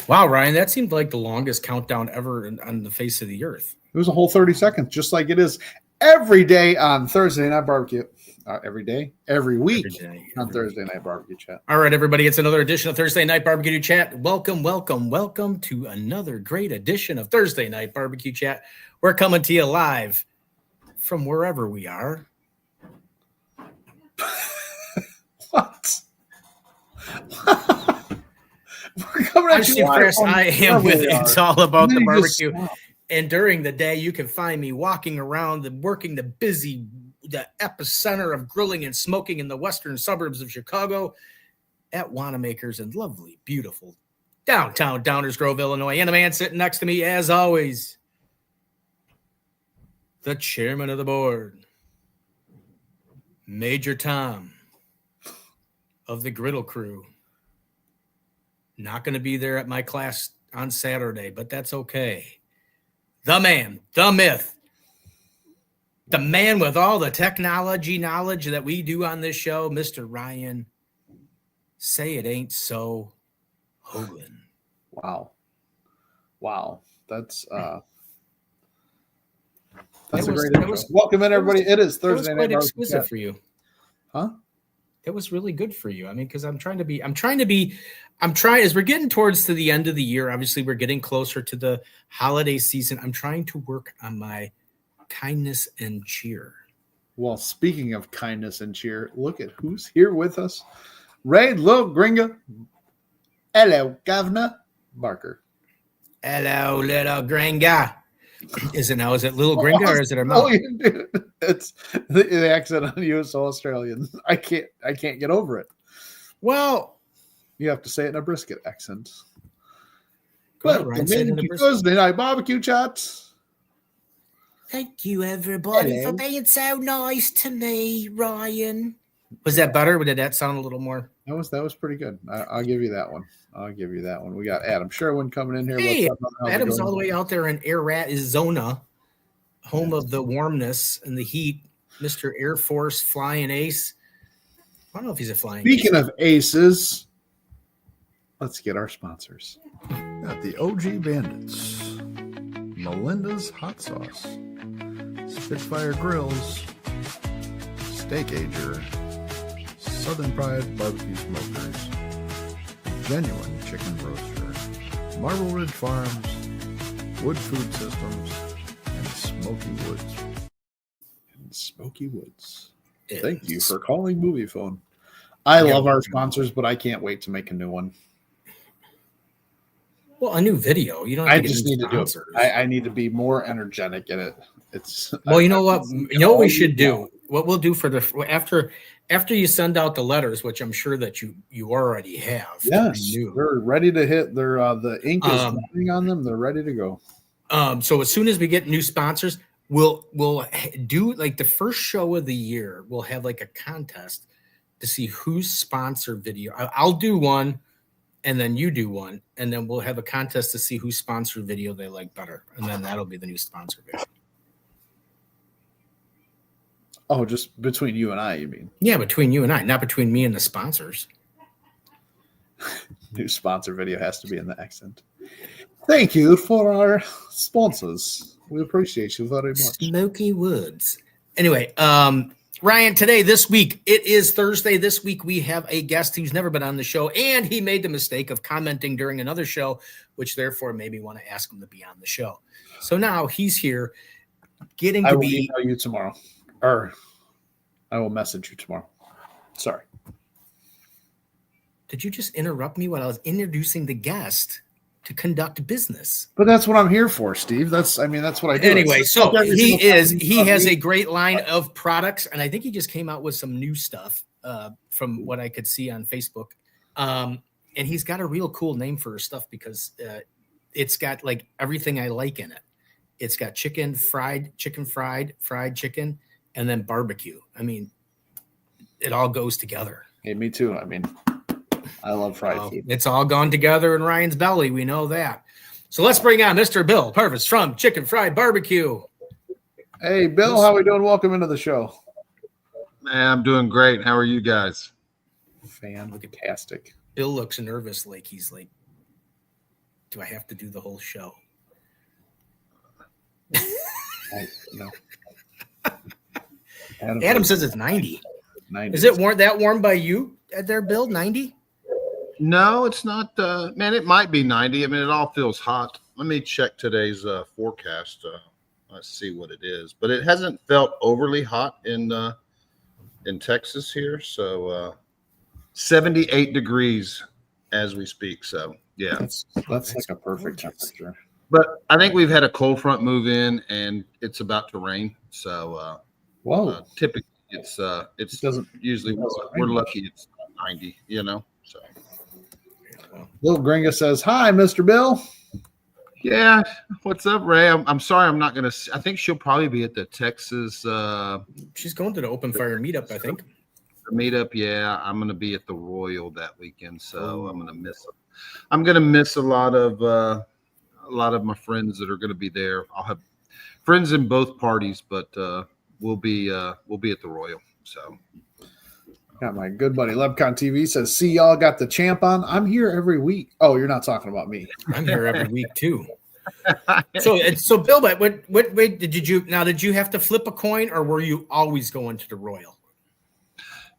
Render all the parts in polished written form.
Wow, Ryan, that seemed like the longest countdown ever on the face of the earth. It was a whole 30 seconds, just like it is every day on Thursday Night BBQ. Every week on Thursday Night BBQ Chat. All right, everybody, it's another edition of Thursday Night BBQ Chat. Welcome to another great edition of Thursday Night BBQ Chat. We're coming to you live from wherever we are. What? We're coming at you live. I am with it. It's all about the barbecue. And during the day, you can find me walking around and working the epicenter of grilling and smoking in the western suburbs of Chicago at Wanamaker's in lovely, beautiful downtown Downers Grove, Illinois. And the man sitting next to me, as always, the chairman of the board, Major Tom of the Griddle Crew. Not going to be there at my class on Saturday, but that's okay. The man, the myth, the man with all the technology knowledge that we do on this show, Mr. Ryan, say it ain't so, Hogan. Wow. That's a great intro. Welcome in, everybody. It is Thursday night. Quite exquisite for you. Huh? It was really good for you. I mean, because I'm trying, as we're getting towards to the end of the year, obviously we're getting closer to the holiday season. I'm trying to work on my kindness and cheer. Well, speaking of kindness and cheer, look at who's here with us. Ray Little Gringa. Hello, Governor Barker. Hello, Little Gringa. Is it Little Gringa or is it a mouth? It's the accent on you is so Australian. I can't get over it. Well, you have to say it in a brisket accent. Well, Thursday Night BBQ Chat. Thank you, everybody, for being so nice to me, Ryan. Was that better? Did that sound a little more? That was pretty good. I'll give you that one. We got Adam Sherwin coming in here. Hey, Adam's all the way out there in Arizona, home of the warmness and the heat. Mr. Air Force flying ace. I don't know if he's a flying Speaking of aces, let's get our sponsors. Got the OG Bandits, Melinda's Hot Sauce, Spitfire Grills, Steak Ager, Southern Pride Barbecue Smokers, Genuine Chicken Roaster, Marble Ridge Farms, Wood Food Systems, and Smoky Woods. Thank you for calling Movie Phone. I love our sponsors, but I can't wait to make a new one. Well, a new video. You don't. I just need to do it. I need to be more energetic in it. Well, you know what? You know what we should do. What we'll do after you send out the letters, which I'm sure that you already have. Yes, they're ready to hit. The ink is running on them. They're ready to go. So as soon as we get new sponsors, we'll do like the first show of the year. We'll have like a contest to see whose sponsor video. I'll do one, and then you do one, and then we'll have a contest to see whose sponsored video they like better, and then that'll be the new sponsor video. Oh, just between you and I, you mean? Yeah, between you and I, not between me and the sponsors. New sponsor video has to be in the accent. Thank you for our sponsors. We appreciate you very much. Smoky Woods. Anyway, Ryan, this week, it is Thursday. This week, we have a guest who's never been on the show, and he made the mistake of commenting during another show, which therefore made me want to ask him to be on the show. So now he's here getting to be. I will email you tomorrow. Or I will message you tomorrow. Sorry. Did you just interrupt me while I was introducing the guest to conduct business? But that's what I'm here for, Steve. That's what I do. Anyway, so he has a great line of products, and I think he just came out with some new stuff from what I could see on Facebook. And he's got a real cool name for his stuff because it's got like everything I like in it. It's got fried chicken, and then barbecue. I mean, it all goes together. Hey, me too. I mean, I love fried food. It's all gone together in Ryan's belly. We know that. So let's bring on Mr. Bill Purvis from Chicken Fried BBQ. Hey, Bill, how we doing? Welcome into the show. Man, I'm doing great. How are you guys? Fantastic. Bill looks nervous, like he's like do I have to do the whole show? No. Adam says it's 90. 90. Is it that warm by you at their Bill? 90? No, it's not. Man, it might be 90. I mean, it all feels hot. Let me check today's forecast. Let's see what it is. But it hasn't felt overly hot in Texas here. So 78 degrees as we speak. So, yeah. That's like a perfect temperature. But I think we've had a cold front move in, and it's about to rain. So typically it's doesn't usually we're lucky it's 90, you know. So Little Gringa says, "Hi, Mr. Bill." yeah, what's up, Ray? I'm sorry, I'm not gonna. I think she'll probably be at the Texas She's going to the open fire meetup, I think. meetup. Yeah, I'm gonna be at the Royal that weekend, so I'm gonna miss. I'm gonna miss a lot of my friends that are gonna be there. I'll have friends in both parties, but we'll be at the Royal. So. Got my good buddy Lebcon TV says, "See, y'all got the champ on. I'm here every week." Oh, you're not talking about me. I'm here every week too. So Bill, but what did you have to flip a coin, or were you always going to the Royal?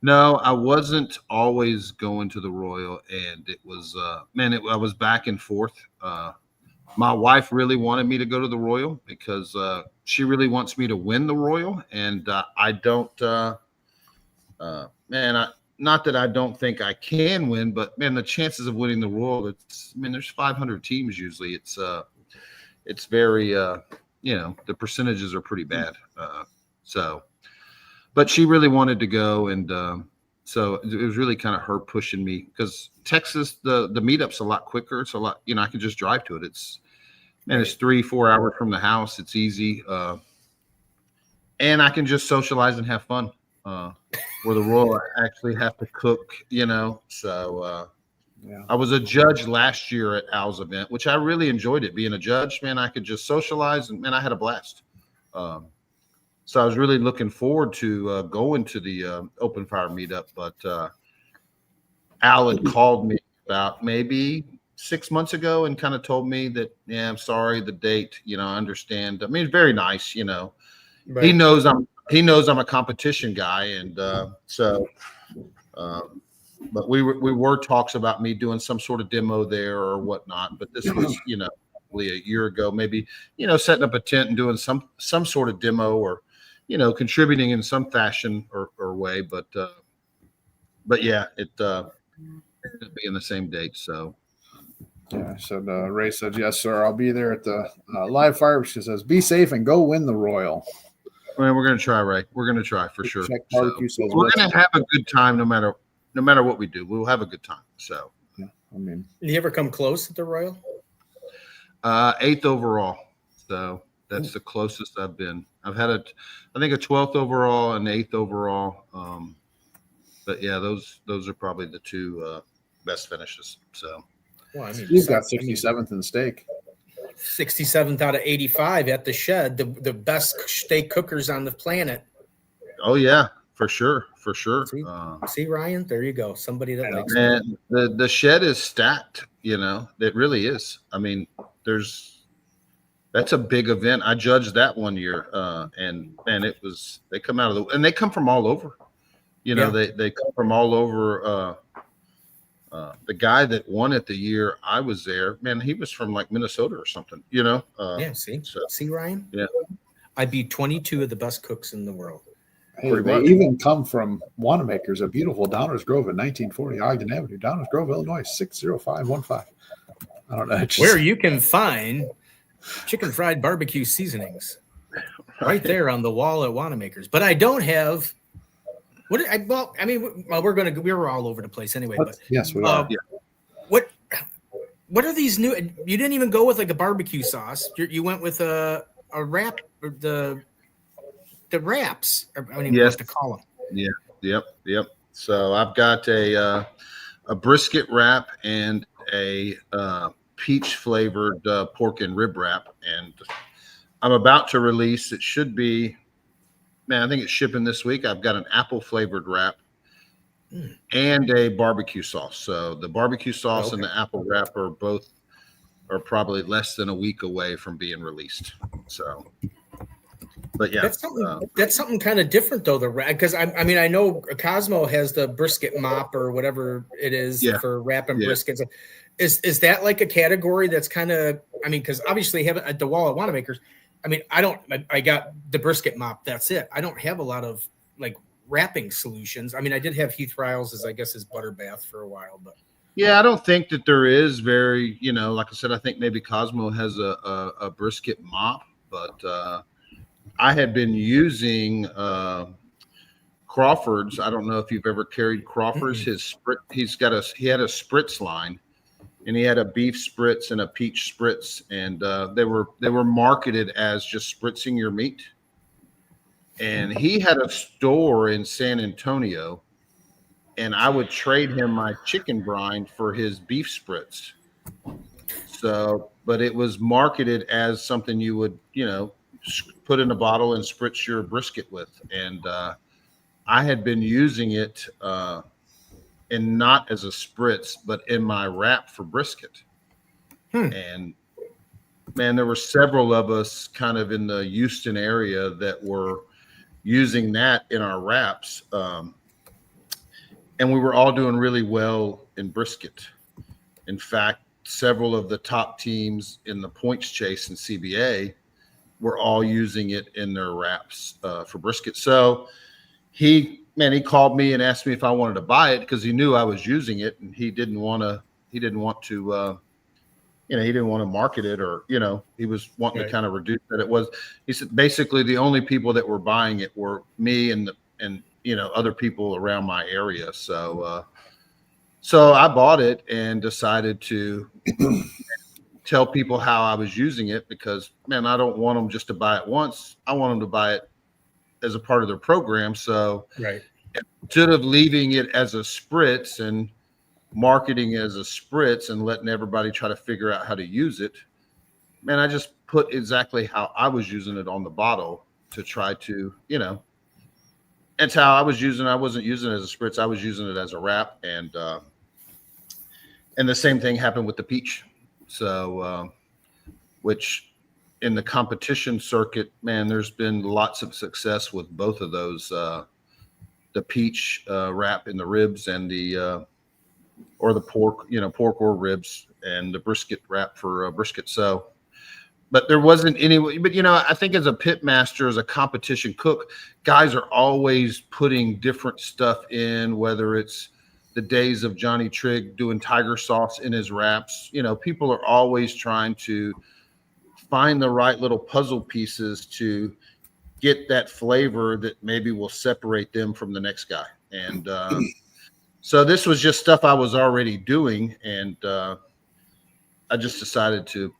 No, I wasn't always going to the Royal, and it was I was back and forth. My wife really wanted me to go to the Royal because she really wants me to win the Royal, and I don't. Not that I don't think I can win, but man, the chances of winning the Royal, there's 500 teams usually. It's very, the percentages are pretty bad. But she really wanted to go, and so it was really kind of her pushing me because Texas, the meetup's a lot quicker. It's a lot, I can just drive to it. It's 3-4 hours from the house. It's easy, and I can just socialize and have fun. Where the Royal I actually have to cook, So I was a judge last year at Al's event, which I really enjoyed it. Being a judge, man, I could just socialize, and man, I had a blast. So I was really looking forward to going to the open fire meetup. But Al had called me about maybe 6 months ago and kind of told me that, yeah, I'm sorry, the date. I understand. I mean, it's very nice. Right. He knows I'm a competition guy, and but we were talks about me doing some sort of demo there or whatnot. But this was, probably a year ago, maybe, setting up a tent and doing some sort of demo or, contributing in some fashion or way. But yeah, it'll be in the same date. So. Yeah, so Ray said, "Yes, sir. I'll be there at the live fire." She says, "Be safe and go win the Royal." Well, we're going to try, Ray. We're going to try for sure. So, we're going to have a good time no matter what we do. We'll have a good time. So, yeah, I mean, did you ever come close at the Royal? 8th overall. So that's the closest I've been. I've had I think a 12th overall and 8th overall. But yeah, those are probably the two best finishes. So, well, I mean, you've got 67th in steak. 67th out of 85 at the Shed, the best steak cookers on the planet. Oh yeah, for sure. See, Ryan, there you go. Somebody that likes it. The Shed is stacked. It really is. I mean, that's a big event. I judged that one year, and they come out of and they come from all over. They come from all over. The guy that won it the year I was there, man, he was from like Minnesota or something, See, Ryan? Yeah. I beat 22 of the best cooks in the world. Hey, they even come from Wanamaker's, a beautiful Downers Grove in 1940 Ogden Avenue, Downers Grove, Illinois, 60515. I don't know. Where you can find Chicken Fried BBQ seasonings right there on the wall at Wanamaker's. But I don't have... we're all over the place anyway. But yes, we are. What are these new? You didn't even go with like a barbecue sauce. You went with a wrap, or the wraps. I don't even know what to call them. Yeah. Yep. So I've got a brisket wrap and a peach flavored pork and rib wrap, and I'm about to release. It should be. Man, I think it's shipping this week. I've got an apple flavored wrap and a barbecue sauce. So the barbecue sauce and the apple wrap are both are probably less than a week away from being released. So, but yeah, that's something kind of different though. Because I mean, I know Cosmo has the brisket mop or whatever it is for wrapping briskets. Is that like a category that's kind of, I mean, because obviously at the Wall at Wanamaker's, I mean, I got the brisket mop. That's it. I don't have a lot of like wrapping solutions. I mean, I did have Heath Riles' I guess his butter bath for a while, but yeah, I don't think that there is very, like I said, I think maybe Cosmo has a brisket mop, but I had been using Crawford's. I don't know if you've ever carried Crawford's. He had a spritz line, and he had a beef spritz and a peach spritz, and they were marketed as just spritzing your meat. And he had a store in San Antonio, and I would trade him my chicken brine for his beef spritz. So, but it was marketed as something you would, put in a bottle and spritz your brisket with. And I had been using it and not as a spritz, but in my wrap for brisket. And man, there were several of us kind of in the Houston area that were using that in our wraps. And we were all doing really well in brisket. In fact, several of the top teams in the points chase in CBA were all using it in their wraps for brisket. So he called me and asked me if I wanted to buy it because he knew I was using it, and he didn't want to market it, or, he was wanting to kind of reduce that. It was, he said, basically the only people that were buying it were me and other people around my area. So I bought it and decided to tell people how I was using it because, man, I don't want them just to buy it once. I want them to buy it as a part of their program. So instead of leaving it as a spritz and marketing it as a spritz and letting everybody try to figure out how to use it, man, I just put exactly how I was using it on the bottle to try to, that's how I was using it. I wasn't using it as a spritz. I was using it as a wrap. And the same thing happened with the peach. So, which in the competition circuit, man, there's been lots of success with both of those, the peach wrap in the ribs and or the pork, pork or ribs, and the brisket wrap for brisket. So, but there wasn't any, but I think as a pit master, as a competition cook, guys are always putting different stuff in, whether it's the days of Johnny Trigg doing tiger sauce in his wraps. People are always trying to find the right little puzzle pieces to get that flavor that maybe will separate them from the next guy. And so this was just stuff I was already doing, and I just decided to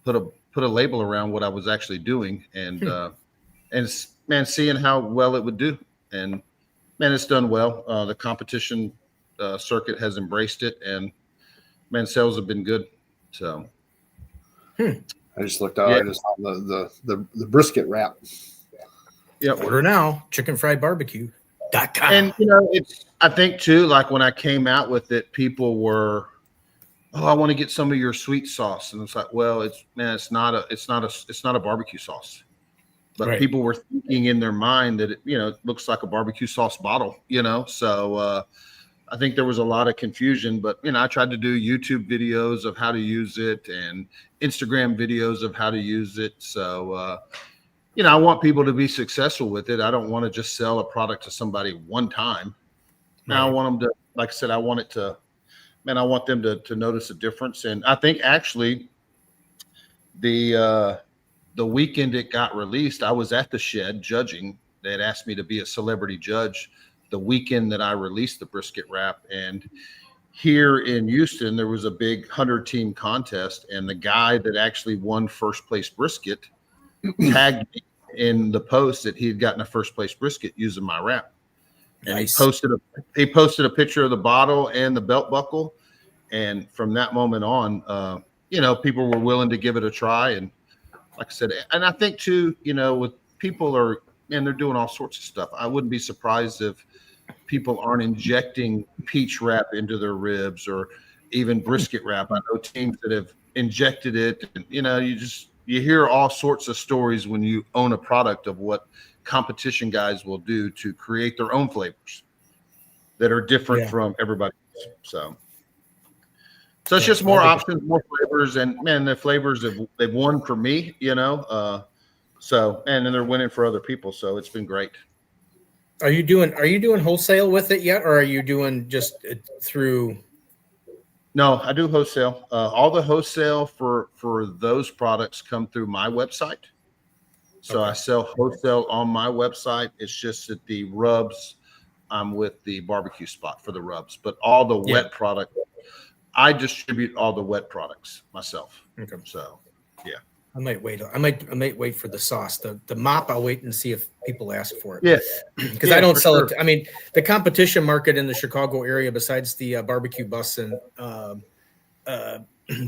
put a label around what I was actually doing, and man, seeing how well it would do. And man, it's done well. The competition circuit has embraced it, and man, sales have been good. So I just looked out. I just saw the brisket wrap. Yeah, order now. Chicken Fried BBQ.com. And I think too, like when I came out with it, people were, "Oh, I want to get some of your sweet sauce," and it's like, well, it's not a barbecue sauce. But people were thinking in their mind that it looks like a barbecue sauce bottle. So I think there was a lot of confusion. But I tried to do YouTube videos of how to use it and Instagram videos of how to use it. So I want people to be successful with it. I don't want to just sell a product to somebody one time. Now I want them to, like I said, I want them to notice a difference. And I think actually the weekend it got released, I was at the shed judging. They had asked me to be a celebrity judge the weekend that I released the brisket wrap. And here in Houston, there was a big 100-team contest, and the guy that actually won first place brisket tagged me in the post that he had gotten a first place brisket using my wrap. And he posted a picture of the bottle and the belt buckle. And from that moment on, people were willing to give it a try. And like I said, and I think too, with people they're doing all sorts of stuff. I wouldn't be surprised if people aren't injecting peach wrap into their ribs or even brisket wrap. I know teams that have injected it. And, you hear all sorts of stories when you own a product of what competition guys will do to create their own flavors that are different from everybody else. So it's just more options, more flavors, and man, the flavors they've won for me, So and then they're winning for other people. So it's been great. Are you doing wholesale with it yet, or are you doing just through? No, I do wholesale. All the wholesale for those products come through my website. So I sell wholesale on my website. It's just that the rubs, I'm with the barbecue spot for the rubs, but all the wet product, I distribute all the wet products myself. Okay. So, yeah. I might wait. I might wait for the sauce. The mop, I'll wait and see if people ask for it. Yeah. Because I don't sell it. I mean, the competition market in the Chicago area, besides the barbecue bus, and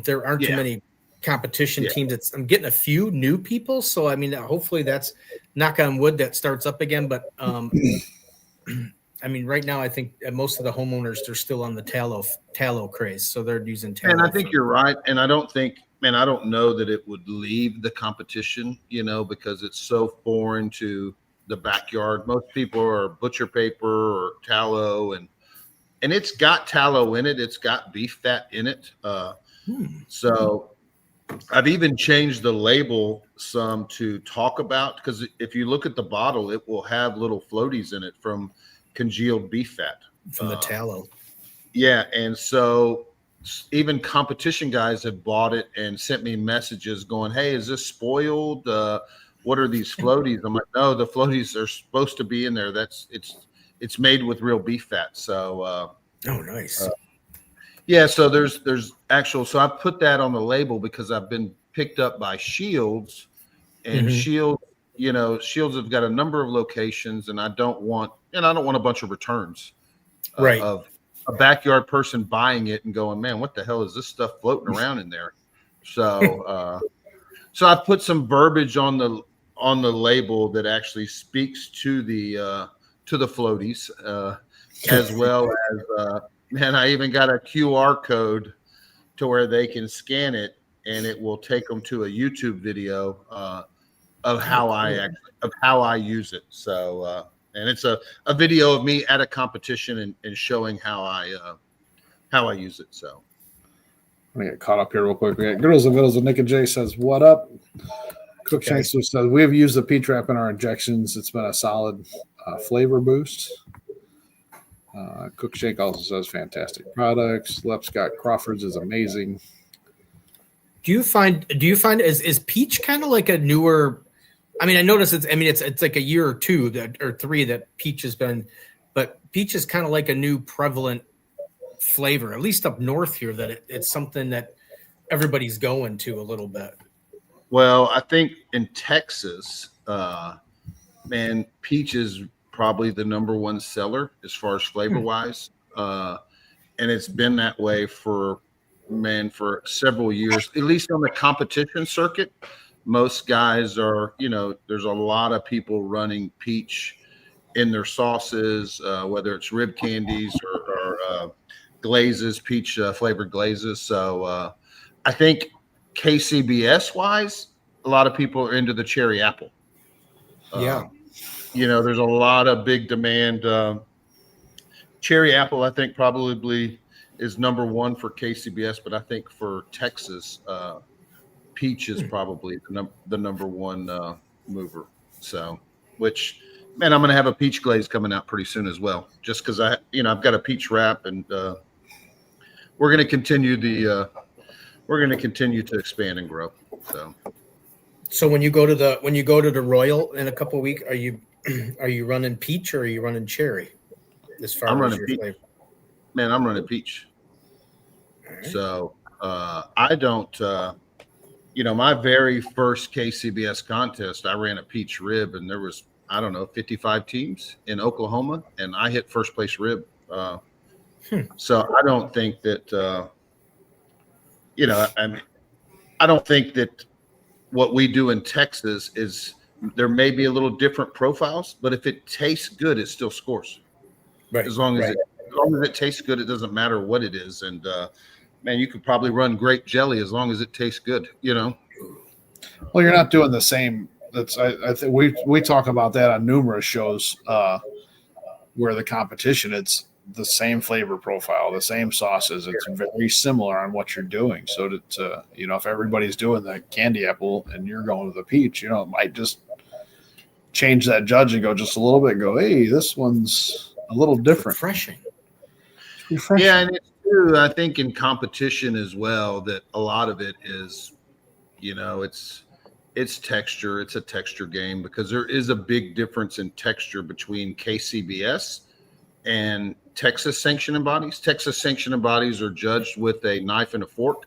there aren't too many competition teams. I'm getting a few new people. So, I mean, hopefully that's, knock on wood, that starts up again. But, I mean, right now, I think most of the homeowners, they're still on the tallow craze. So they're using tallow. And I think you're right. And I don't know that it would leave the competition, because it's so foreign to the backyard. Most people are butcher paper or tallow, and it's got tallow in it. It's got beef fat in it. So I've even changed the label some to talk about, because if you look at the bottle, it will have little floaties in it from congealed beef fat. From the tallow. Yeah. And so even competition guys have bought it and sent me messages going, "Hey, is this spoiled? What are these floaties?" I'm like, "No, the floaties are supposed to be in there. It's made with real beef fat." So, nice. Yeah. So there's actual. So I put that on the label because I've been picked up by Shields, and Shields have got a number of locations, and I don't want a bunch of returns, of a backyard person buying it and going, "Man, what the hell is this stuff floating around in there?" So, so I put some verbiage on the label that actually speaks to the floaties, as well as, man, I even got a QR code to where they can scan it, and it will take them to a YouTube video of how I use it. So, and it's a video of me at a competition and showing how I use it. So Let me get caught up here real quick. We got Girls and Vittles, and Nick and Jay says, "What up?" Cook Shankster says, "We have used the peach wrap in our injections. It's been a solid flavor boost." Cook Shank also says, "Fantastic products." Lep Scott Crawford's is amazing. Do you find is peach kind of like a newer? I mean, I notice it's like a year or two or three that peach has been, but peach is kind of like a new prevalent flavor, at least up north here, that it's something that everybody's going to a little bit. Well, I think in Texas, man, peach is probably the number one seller as far as flavor wise. And it's been that way for several years, at least on the competition circuit. Most guys are, there's a lot of people running peach in their sauces, whether it's rib candies or glazes, peach flavored glazes. So I think KCBS wise, a lot of people are into the cherry apple. There's a lot of big demand. Cherry apple, I think, probably is number one for KCBS, but I think for Texas, peach is probably the number one mover. So, which, man, I'm going to have a peach glaze coming out pretty soon as well, just because I've got a peach wrap, and we're going to continue to expand and grow. So when you go to the Royal in a couple of weeks, are you running peach or are you running cherry? As far I'm as running your peach. flavor? Man, I'm running peach. Right. So I don't. My very first KCBS contest, I ran a peach rib, and there was 55 teams in Oklahoma, and I hit first place rib. So I don't think that. I don't think that what we do in Texas is, there may be a little different profiles, but if it tastes good, it still scores. Right. As long as it tastes good, it doesn't matter what it is. And man, you could probably run grape jelly as long as it tastes good, you know. Well, you're not doing the same. I think we talk about that on numerous shows where the competition, it's the same flavor profile, the same sauces. It's very similar on what you're doing. So that if everybody's doing the candy apple and you're going with the peach, it might just change that judge and go just a little bit. And go, hey, this one's a little different. Refreshing. Yeah, and it's true. I think in competition as well that a lot of it is, it's texture. It's a texture game because there is a big difference in texture between KCBS and Texas sanctioning bodies. Texas sanctioning bodies are judged with a knife and a fork.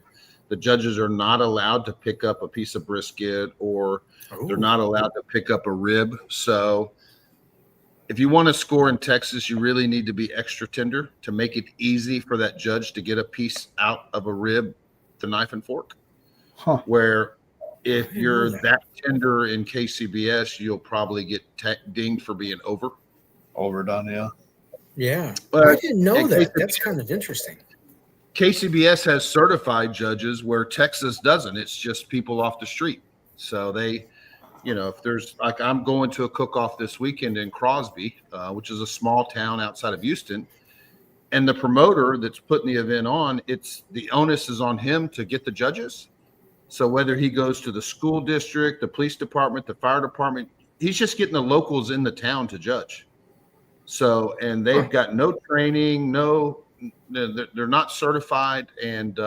The judges are not allowed to pick up a piece of brisket or they're not allowed to pick up a rib. So if you want to score in Texas, you really need to be extra tender to make it easy for that judge to get a piece out of a rib, the knife and fork. Where if you're that tender in KCBS, you'll probably get dinged for being overdone. Yeah. Yeah. But I didn't know that. That's kind of interesting. KCBS has certified judges where Texas doesn't. It's just people off the street. So they, if there's like I'm going to a cook-off this weekend in Crosby, which is a small town outside of Houston, and the promoter that's putting the event on, the onus is on him to get the judges. So whether he goes to the school district, the police department, the fire department, he's just getting the locals in the town to judge. So, and they've got no training, they're not certified. And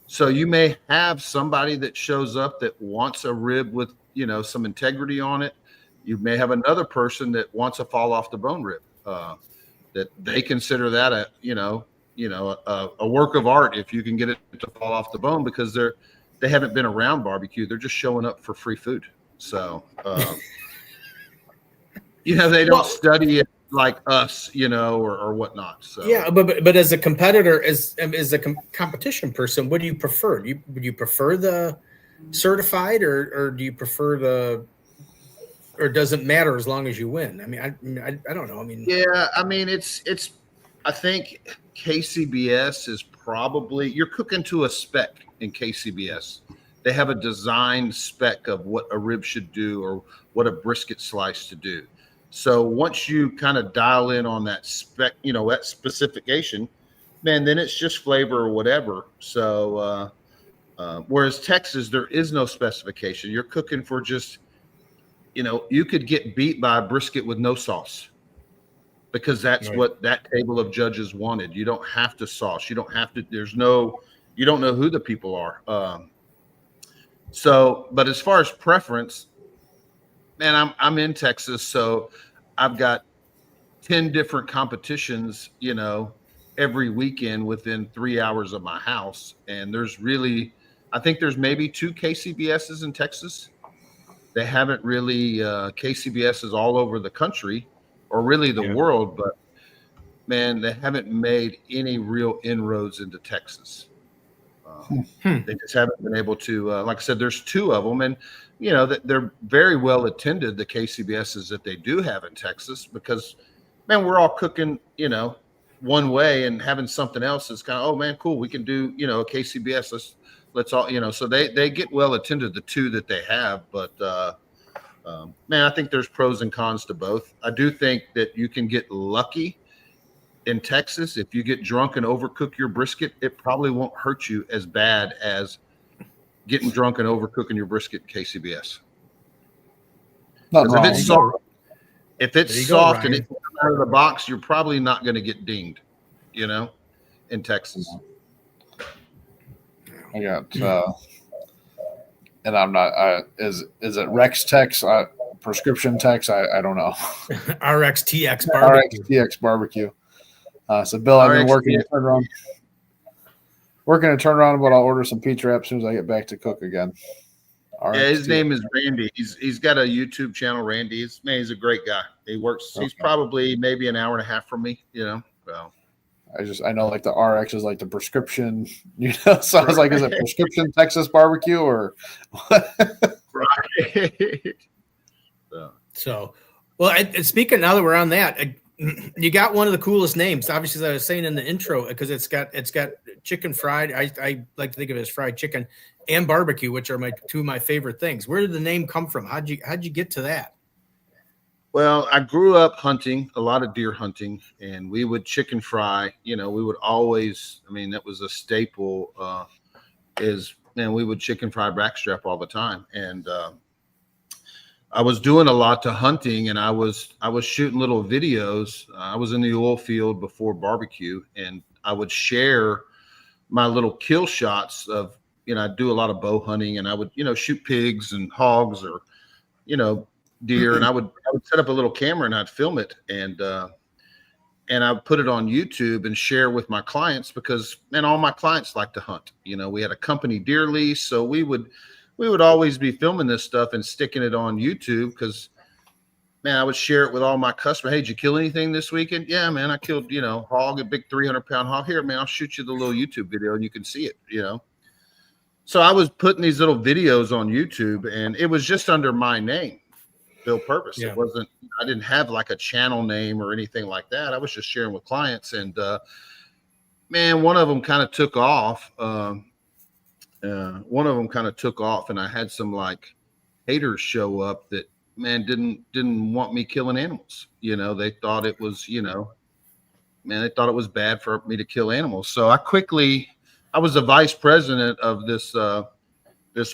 so you may have somebody that shows up that wants a rib with, some integrity on it. You may have another person that wants a fall off the bone rib, that they consider that a work of art if you can get it to fall off the bone because they haven't been around barbecue. They're just showing up for free food. So, they don't study it like us, or whatnot. So yeah, but as a competitor, as a competition person, what do you prefer? Would you prefer the certified, or do you prefer or does it matter as long as you win? I mean, I don't know. I mean, yeah, I mean, it's. I think KCBS is probably you're cooking to a spec in KCBS. They have a design spec of what a rib should do or what a brisket slice to do. So once you kind of dial in on that spec, that specification, man, then it's just flavor or whatever. So whereas Texas, there is no specification. You're cooking for just, you could get beat by a brisket with no sauce because that's what that table of judges wanted. You don't have to sauce. You don't have to, you don't know who the people are. But as far as preference, man, I'm in Texas, so I've got 10 different competitions, every weekend within 3 hours of my house. And I think there's maybe 2 KCBSs in Texas. They haven't really, KCBS is all over the country or really the world, but man, they haven't made any real inroads into Texas. They just haven't been able to, like I said, there's 2 of them. And, they're very well attended, the KCBSs that they do have in Texas, because, man, we're all cooking, one way and having something else is kind of, oh, man, cool. We can do, a KCBS. Let's all, so they get well attended, the 2 that they have. But, man, I think there's pros and cons to both. I do think that you can get lucky in Texas. If you get drunk and overcook your brisket, it probably won't hurt you as bad as getting drunk and overcooking your brisket in KCBS. If it's soft and it comes out of the box, you're probably not going to get dinged, in Texas. I got, and I'm not, is it Rex Tex, prescription Tex? I don't know. RXTX barbecue. RXTX barbecue. So Bill, I've been working a turnaround, but I'll order some P-Trap as soon as I get back to cook again. Yeah, his name is Randy. He's got a YouTube channel, Randy. He's a great guy. He works. Okay. He's probably maybe an hour and a half from me. So I know like the RX is like the prescription. So I was like, is it prescription Texas barbecue or what? Right. So, well, speaking now that we're on that. You got one of the coolest names, obviously, as I was saying in the intro, because it's got chicken fried. I like to think of it as fried chicken and barbecue, which are two of my favorite things. Where did the name come from? How'd you get to that? Well, I grew up hunting, a lot of deer hunting, and we would chicken fry. We would always, that was a staple, we would chicken fry backstrap all the time. And I was doing a lot to hunting, and I was shooting little videos. I was in the oil field before barbecue, and I would share my little kill shots of, I do a lot of bow hunting, and I would, shoot pigs and hogs or, deer, and I would set up a little camera and I'd film it, and I would put it on YouTube and share with my clients because, all my clients like to hunt. We had a company deer lease, so we would always be filming this stuff and sticking it on YouTube because, I would share it with all my customers. Hey, did you kill anything this weekend? Yeah, man, I killed, hog, a big 300-pound hog. Here, man, I'll shoot you the little YouTube video and you can see it, So I was putting these little videos on YouTube, and it was just under my name, Bill Purvis. Yeah. It wasn't, I didn't have like a channel name or anything like that. I was just sharing with clients, and one of them kind of took off. And I had some like haters show up that didn't want me killing animals. They thought it was, they thought it was bad for me to kill animals. So I was the vice president of this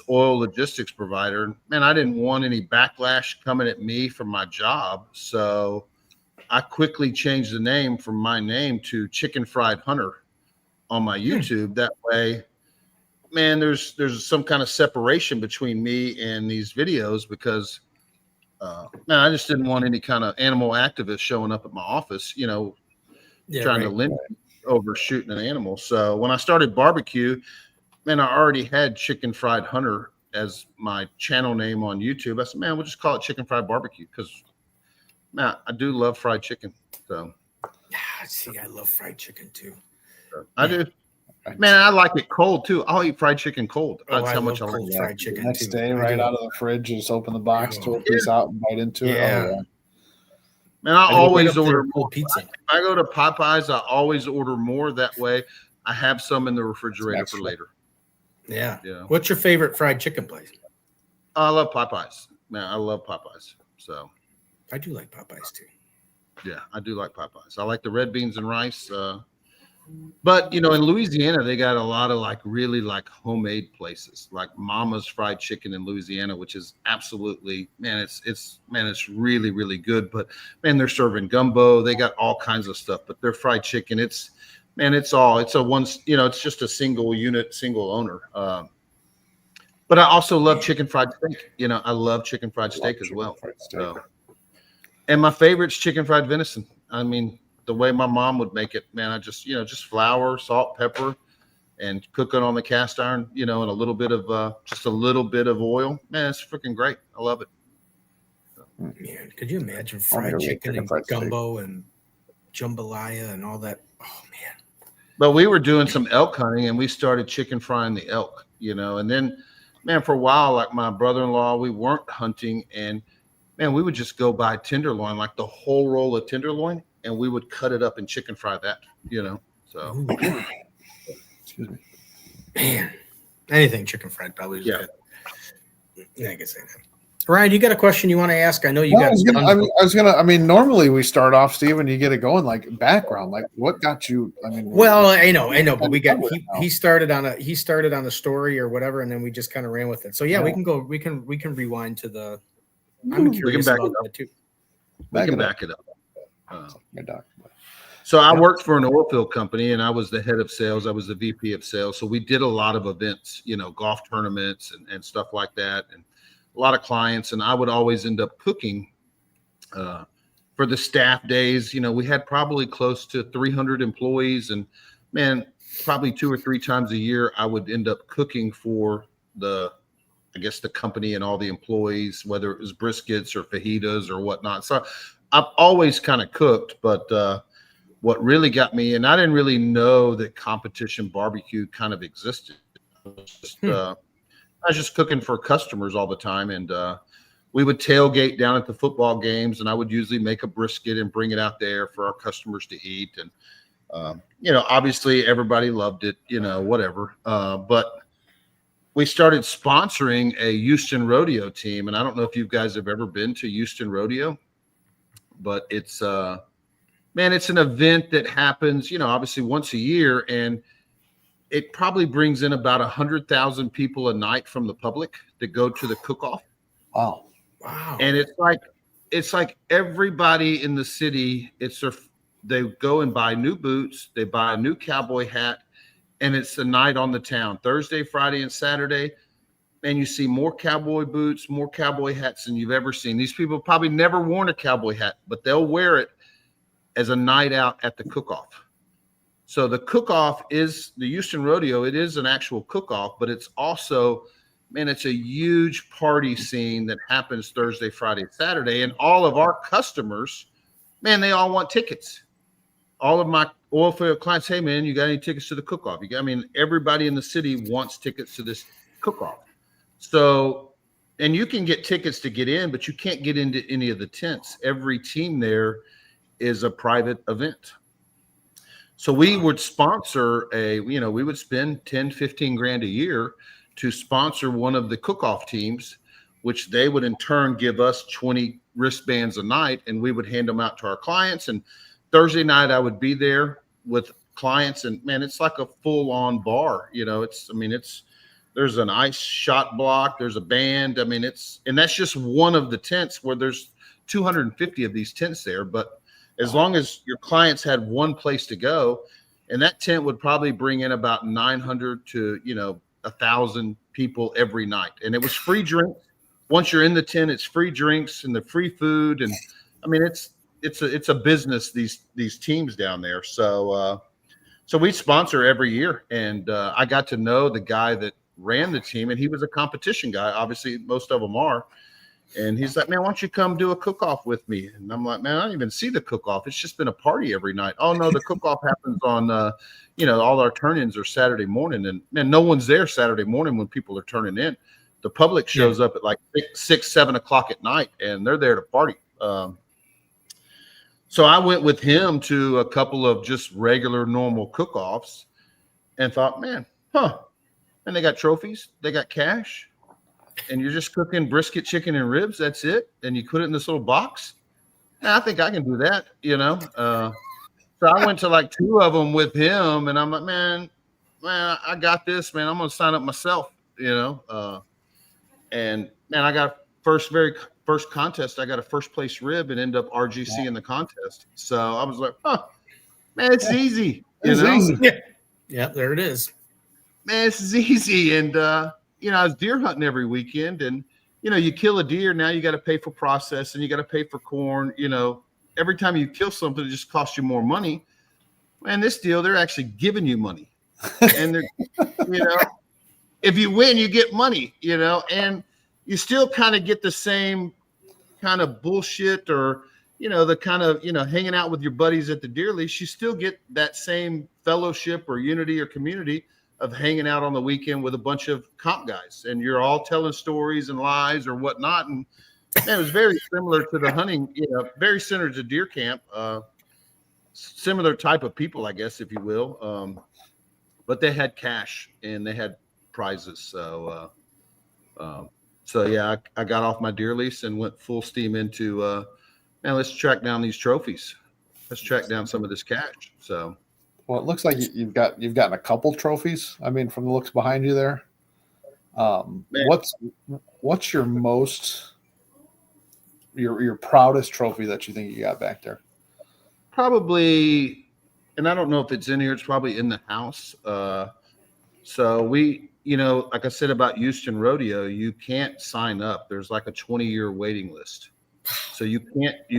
oil logistics provider. I didn't want any backlash coming at me from my job. So I quickly changed the name from my name to Chicken Fried Hunter on my YouTube. That way, there's some kind of separation between me and these videos because, I just didn't want any kind of animal activist showing up at my office, trying to limit over shooting an animal. So when I started barbecue, I already had Chicken Fried Hunter as my channel name on YouTube. I said, we'll just call it Chicken Fried Barbecue because, I do love fried chicken. So, see, I love fried chicken too. I do. I like it cold too. I'll eat fried chicken cold. That's how much I like fried chicken. Next day, right out of the fridge, just open the box, tear a piece out, and bite into it. Yeah. I always order more pizza. If I go to Popeyes, I always order more. That way, I have some in the refrigerator for later. Yeah. What's your favorite fried chicken place? I love Popeyes. I love Popeyes. So I do like Popeyes too. Yeah, I do like Popeyes. I like the red beans and rice. But in Louisiana, they got a lot of like really like homemade places, like Mama's Fried Chicken in Louisiana, which is absolutely, it's really, really good. But they're serving gumbo. They got all kinds of stuff, but their fried chicken, it's just a single unit, single owner. But I also love chicken fried steak. I love chicken fried steak as well. So, and my favorite's chicken fried venison. The way my mom would make it, I just flour, salt, pepper, and cook it on the cast iron, and a little bit of oil. It's freaking great. I love it. Man, could you imagine fried chicken and gumbo and jambalaya and all that? Oh man. But we were doing some elk hunting, and we started chicken frying the elk, and then, for a while, like my brother-in-law, we weren't hunting, and we would just go buy tenderloin, like the whole roll of tenderloin, and we would cut it up and chicken fry that, so. Excuse me. Man, anything chicken fried probably is good. Yeah, I can say that. Ryan, you got a question you want to ask? I know you got. Normally we start off, Steve, and you get it going like background, like what got you? Well, I know, but we got he started on the story or whatever, and then we just kind of ran with it. So we can go. We can rewind to the. I'm curious about that too. We can back it up. So I worked for an oil field company, and I was the head of sales. I was the VP of sales. So we did a lot of events, golf tournaments and stuff like that, and a lot of clients. And I would always end up cooking for the staff days. We had probably close to 300 employees, and probably 2 or 3 times a year, I would end up cooking for the company and all the employees, whether it was briskets or fajitas or whatnot. So I've always kind of cooked, but what really got me, and I didn't really know that competition barbecue kind of existed. I was just cooking for customers all the time, and we would tailgate down at the football games, and I would usually make a brisket and bring it out there for our customers to eat. And Obviously everybody loved it, whatever. But we started sponsoring a Houston rodeo team. And I don't know if you guys have ever been to Houston rodeo, but it's an event that happens, obviously once a year, and it probably brings in about 100,000 people a night from the public that go to the cook-off. Wow. And it's like everybody in the city, they go and buy new boots, they buy a new cowboy hat, and it's the night on the town, Thursday, Friday, and Saturday. And you see more cowboy boots, more cowboy hats than you've ever seen. These people probably never worn a cowboy hat, but they'll wear it as a night out at the cook-off. So the cook-off is the Houston rodeo. It is an actual cook-off, but it's also, it's a huge party scene that happens Thursday, Friday, Saturday. And all of our customers, they all want tickets. All of my oil field clients, hey, man, you got any tickets to the cook-off? Everybody in the city wants tickets to this cook-off. So, and you can get tickets to get in, but you can't get into any of the tents. Every team there is a private event. So we would sponsor we would spend 10, 15 grand a year to sponsor one of the cook-off teams, which they would in turn give us 20 wristbands a night, and we would hand them out to our clients. And Thursday night I would be there with clients, and it's like a full-on bar. There's an ice shot block, there's a band. And that's just one of the tents where there's 250 of these tents there. But as long as your clients had one place to go, and that tent would probably bring in about 900 to 1,000 people every night, and it was free drinks. Once you're in the tent, it's free drinks and the free food, and it's a business. These teams down there, so we sponsor every year, and I got to know the guy that ran the team, and he was a competition guy. Obviously, most of them are. And he's like, man, why don't you come do a cook-off with me? And I'm like, man, I don't even see the cook-off. It's just been a party every night. Oh, no, the cook-off happens on, all our turn-ins are Saturday morning. And, man, no one's there Saturday morning when people are turning in. The public shows up at like 6, 7 o'clock at night, and they're there to party. So I went with him to a couple of just regular, normal cook-offs and thought, man, and they got trophies. They got cash. And you're just cooking brisket, chicken, and ribs. That's it. And you put it in this little box. I think I can do that, So I went to like 2 of them with him, and I'm like, man, I got this, man. I'm going to sign up myself, And man, I got very first contest. I got a first place rib and end up RGC in the contest. So I was like, man, it's easy. Easy. Yeah, there it is. Man, this is easy. And, I was deer hunting every weekend, and, you kill a deer. Now you got to pay for process, and you got to pay for corn. Every time you kill something, it just costs you more money. And this deal, they're actually giving you money. And they're, if you win, you get money, and you still kind of get the same kind of bullshit or, the kind of, hanging out with your buddies at the deer lease. You still get that same fellowship or unity or community of hanging out on the weekend with a bunch of comp guys, and you're all telling stories and lies or whatnot. And man, it was very similar to the hunting, very similar to deer camp, similar type of people, I guess, if you will. But they had cash and they had prizes. So yeah, I got off my deer lease and went full steam into, man, let's track down these trophies. Let's track down some of this cash. So. Well, it looks like you've gotten a couple trophies. From the looks behind you there. What's your your proudest trophy that you think you got back there? Probably, and I don't know if it's in here. It's probably in the house. So we, like I said about Houston Rodeo, you can't sign up. There's like a 20-year waiting list. So you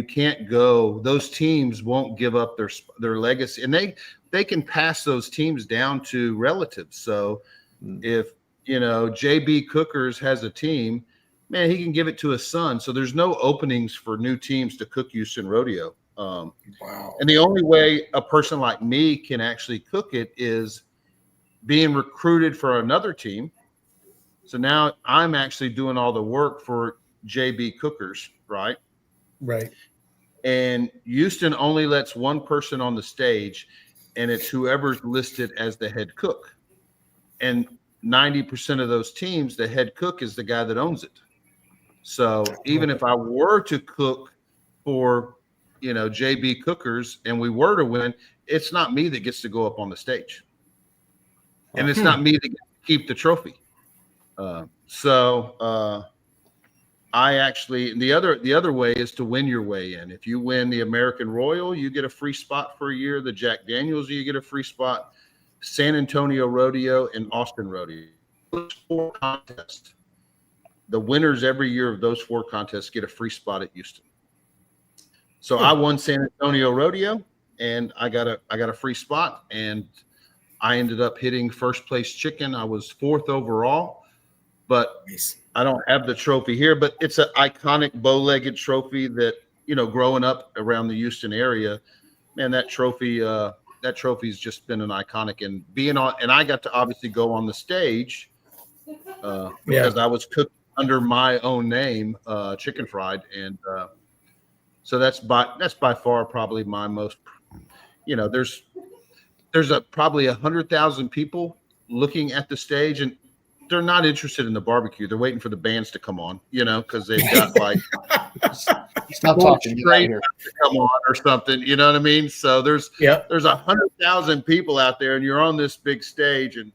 can't go. Those teams won't give up their legacy, and they can pass those teams down to relatives. So if JB Cookers has a team, man, he can give it to his son. So there's no openings for new teams to cook Houston Rodeo. Wow. And the only way a person like me can actually cook it is being recruited for another team. So now I'm actually doing all the work for JB Cookers, right? Right. And Houston only lets one person on the stage, and it's whoever's listed as the head cook. And 90% of those teams, the head cook is the guy that owns it. So even if I were to cook for, JB Cookers and we were to win, it's not me that gets to go up on the stage. And it's not me that gets to keep the trophy. I actually, the other way is to win your way in. If you win the American Royal, you get a free spot for a year. The Jack Daniels, you get a free spot. San Antonio Rodeo and Austin Rodeo. Those 4 contests. The winners every year of those 4 contests get a free spot at Houston. So I won San Antonio Rodeo, and I got a free spot, and I ended up hitting first place chicken. I was 4th overall, but I don't have the trophy here. But it's an iconic bow-legged trophy that growing up around the Houston area, man, that trophy's just been an iconic, and being on, and I got to obviously go on the stage because I was cooked under my own name, Chicken Fried, and so that's by far probably my most. There's probably 100,000 people looking at the stage, and they're not interested in the barbecue. They're waiting for the bands to come on, because they've got like Stop talking. Straight to come on or something. You know what I mean? So there's 100,000 people out there, and you're on this big stage, and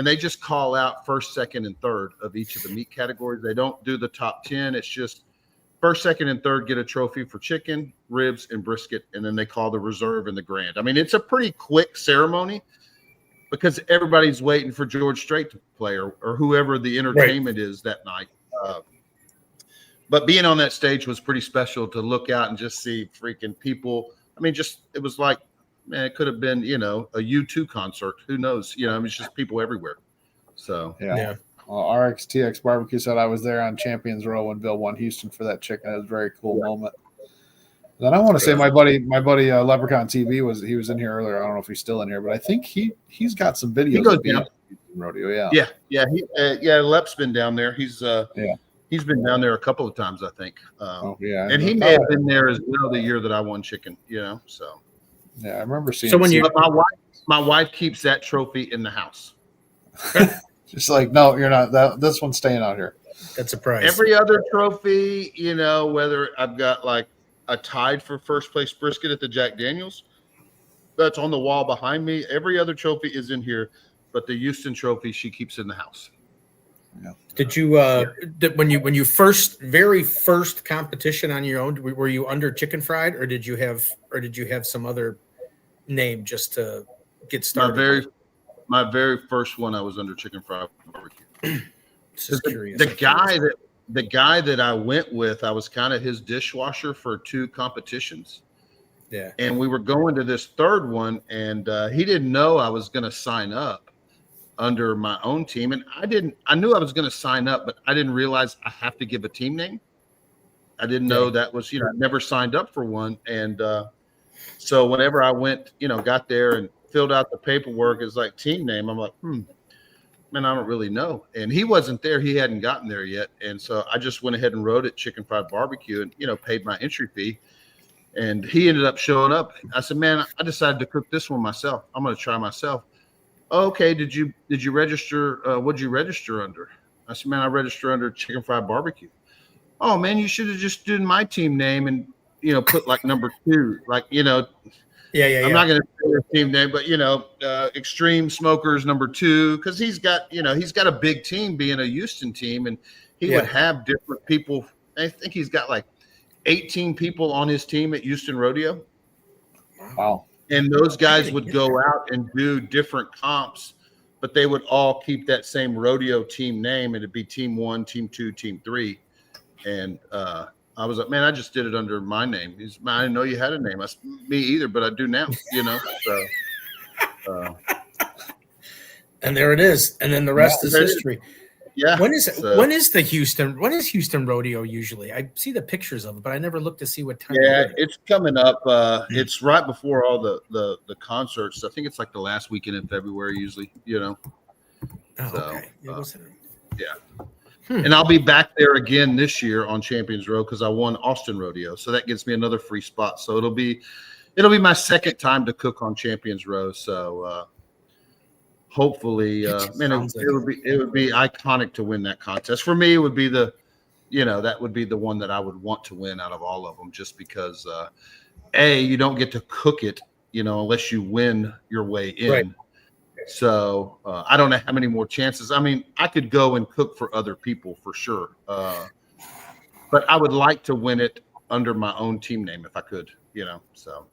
they just call out first, second, and third of each of the meat categories. They don't do the top 10. It's just first, second, and third get a trophy for chicken, ribs, and brisket, and then they call the reserve and the grand. I mean, it's a pretty quick ceremony because everybody's waiting for George Strait to play or whoever the entertainment is that night. But being on that stage was pretty special to look out and just see freaking people. I mean, it was like, man, it could have been, a U2 concert. Who knows? It's just people everywhere. So, yeah. Well, RXTX Barbecue said I was there on Champions Row when Bill won Houston for that chicken. It was a very cool moment. Then I want to say my buddy Leprechaun TV was in here earlier. I don't know if he's still in here, but I think he's got some videos. He goes down rodeo. Yeah. Lep's been down there. He's been down there a couple of times, I think. And he may have been there as well the year that I won chicken. So yeah, I remember seeing. So when but my wife keeps that trophy in the house. Just like, no, you're not. This one's staying out here. That's a prize. Every other trophy, whether I've got like a tied for first place brisket at the Jack Daniels, that's on the wall behind me. Every other trophy is in here, but the Houston trophy she keeps in the house. Yeah. Did you when you very first competition on your own, were you under Chicken Fried, or did you have some other name just to get started? My very first one, I was under Chicken Fried Barbecue. Just curious. The guy that I went with, I was kind of his dishwasher for 2 competitions. Yeah. And we were going to this third one, and he didn't know I was going to sign up under my own team. And I knew I was going to sign up, but I didn't realize I have to give a team name. I didn't know that was, I never signed up for one. And so whenever I went, got there and filled out the paperwork, it's like team name. I'm like, man, I don't really know. And he wasn't there. He hadn't gotten there yet. And so I just went ahead and wrote it Chicken Fried Barbecue and, paid my entry fee. And he ended up showing up. I said, man, I decided to cook this one myself. I'm going to try myself. Oh, okay. Did you register? What'd you register under? I said, man, I register under Chicken Fried Barbecue. Oh man, you should have just done my team name and, put like number 2, like, I'm not going to say his team name, but Extreme Smokers number 2, because he's got a big team being a Houston team, and he would have different people. I think he's got like 18 people on his team at Houston Rodeo. Wow! And those guys would go out and do different comps, but they would all keep that same rodeo team name, and it'd be Team 1, Team 2, Team 3, and I was like, man, I just did it under my name. I didn't know you had a name. Me either, but I do now, So, and there it is. And then the rest is history. Yeah. When is Houston Rodeo usually? I see the pictures of it, but I never looked to see what time. Yeah, it's coming up. It's right before all the concerts. I think it's like the last weekend in February usually, Oh, okay. Yeah. And I'll be back there again this year on Champions Row because I won Austin Rodeo. So that gives me another free spot. So it'll be it'll be my second time to cook on Champions Row. So hopefully, man, it would be iconic to win that contest. For me, it would be that would be the one that I would want to win out of all of them, just because you don't get to cook it, unless you win your way in. Right. So I don't know how many more chances. I mean, I could go and cook for other people for sure, but I would like to win it under my own team name if I could. So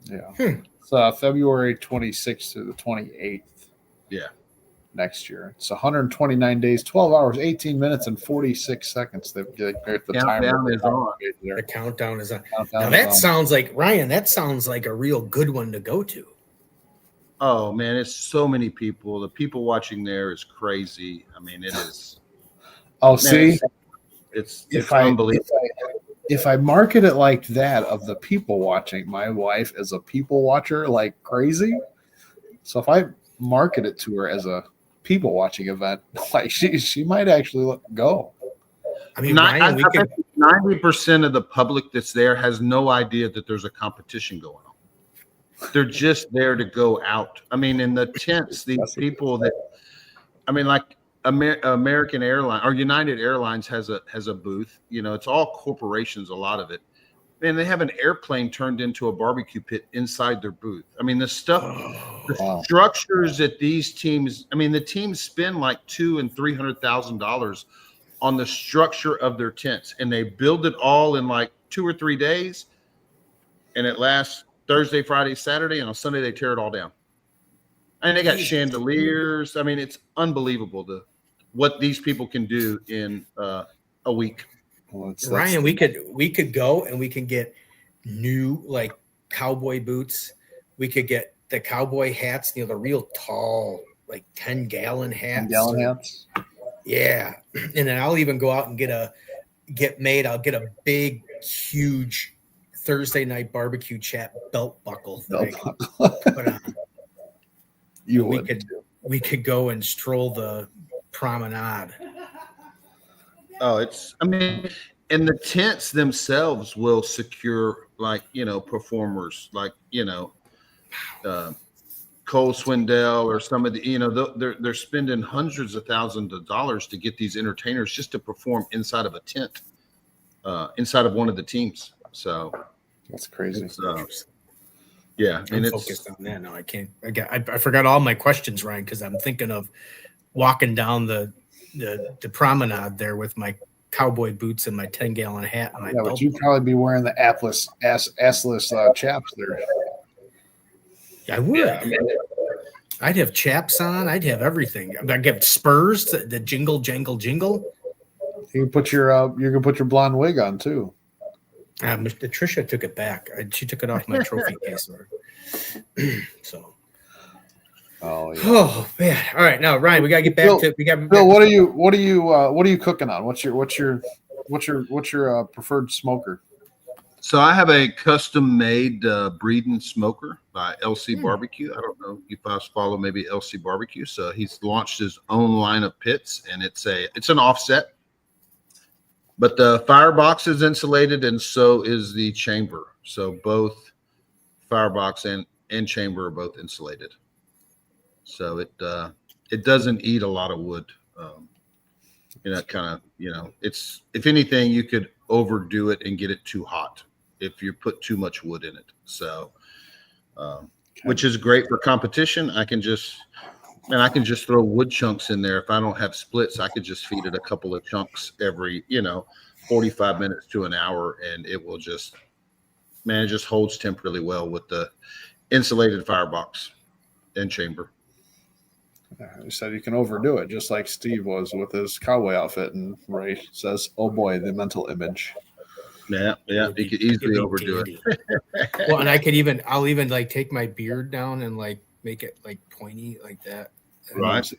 yeah. It's February 26th to the 28th. Yeah. Next year. It's 129 days, 12 hours, 18 minutes, and 46 seconds. The countdown is on. The countdown is on. Now that sounds like, Ryan, that sounds like a real good one to go to. Oh, man, it's so many people. The people watching there is crazy. I mean, it is. Oh, see? It's unbelievable. If I market it like that of the people watching, my wife is a people watcher like crazy. So if I market it to her as a people watching event, like she might actually go. I mean, Ryan, 90% of the public that's there has no idea that there's a competition going on. They're just there to go out. I mean, in the tents, these people that, I mean, like American Airlines or United Airlines has a booth. It's all corporations, a lot of it. And they have an airplane turned into a barbecue pit inside their booth. I mean, the structures that these teams, I mean, the teams spend like $200,000 and $300,000 on the structure of their tents, and they build it all in like 2 or 3 days, and it lasts Thursday, Friday, Saturday, and on Sunday they tear it all down. And they got chandeliers. I mean, it's unbelievable what these people can do in a week. Well, Ryan, we could go and we can get new like cowboy boots. We could get the cowboy hats, the real tall, like 10-gallon hats. 10-gallon hats. Yeah. And then I'll even go out and I'll get a big, huge Thursday Night BBQ Chat belt buckle. Put on. We could go and stroll the promenade. Oh, and the tents themselves will secure performers like, Cole Swindell or some of the, they're spending hundreds of thousands of dollars to get these entertainers just to perform inside of a tent, inside of one of the teams. So that's crazy. Yeah. I'm focused on that now. I can't, I forgot all my questions, Ryan, because I'm thinking of walking down the promenade there with my cowboy boots and my 10-gallon hat. And my belt. But you'd probably be wearing the assless chaps there. I would. Yeah, I'd have chaps on. I'd have everything. I'd have spurs, the jingle, jangle, jingle. You can put your blonde wig on too. Tricia took it back. She took it off my trophy case. So. Oh, yeah. Oh man! All right, now Ryan, we gotta get back to. Bill, what are you cooking on? What's your preferred smoker? So I have a custom-made breeding smoker by LC Barbecue. I don't know if you guys follow maybe LC Barbecue. So he's launched his own line of pits, and it's an offset. But the firebox is insulated, and so is the chamber. So both firebox and chamber are both insulated. So it doesn't eat a lot of wood. It's, if anything, you could overdo it and get it too hot if you put too much wood in it. So, which is great for competition. I can just throw wood chunks in there. If I don't have splits, I could just feed it a couple of chunks every, 45 minutes to an hour, and it will it just holds temp really well with the insulated firebox and chamber. You said you can overdo it, just like Steve was with his cowboy outfit, and Ray says, "Oh boy, the mental image." Yeah, you could easily overdo it. Well, and I'll even like take my beard down and like make it like pointy like that. Right.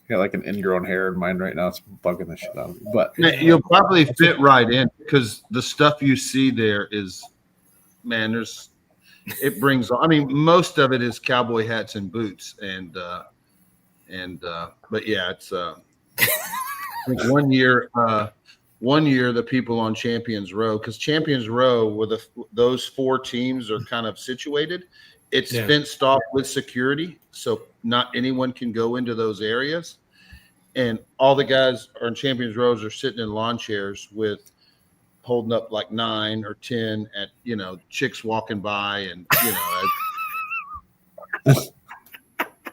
Yeah, like an ingrown hair in mine right now. It's bugging the shit out of me. But you'll probably fit right in because the stuff you see there is, man, it brings on. I mean, most of it is cowboy hats and boots, but yeah, it's. I think one year one year the people on Champions Row, because Champions Row, where those 4 teams are kind of situated, it's fenced off with security, so not anyone can go into those areas. And all the guys on Champions Rows are sitting in lawn chairs with holding up like 9 or 10 at, chicks walking by, and,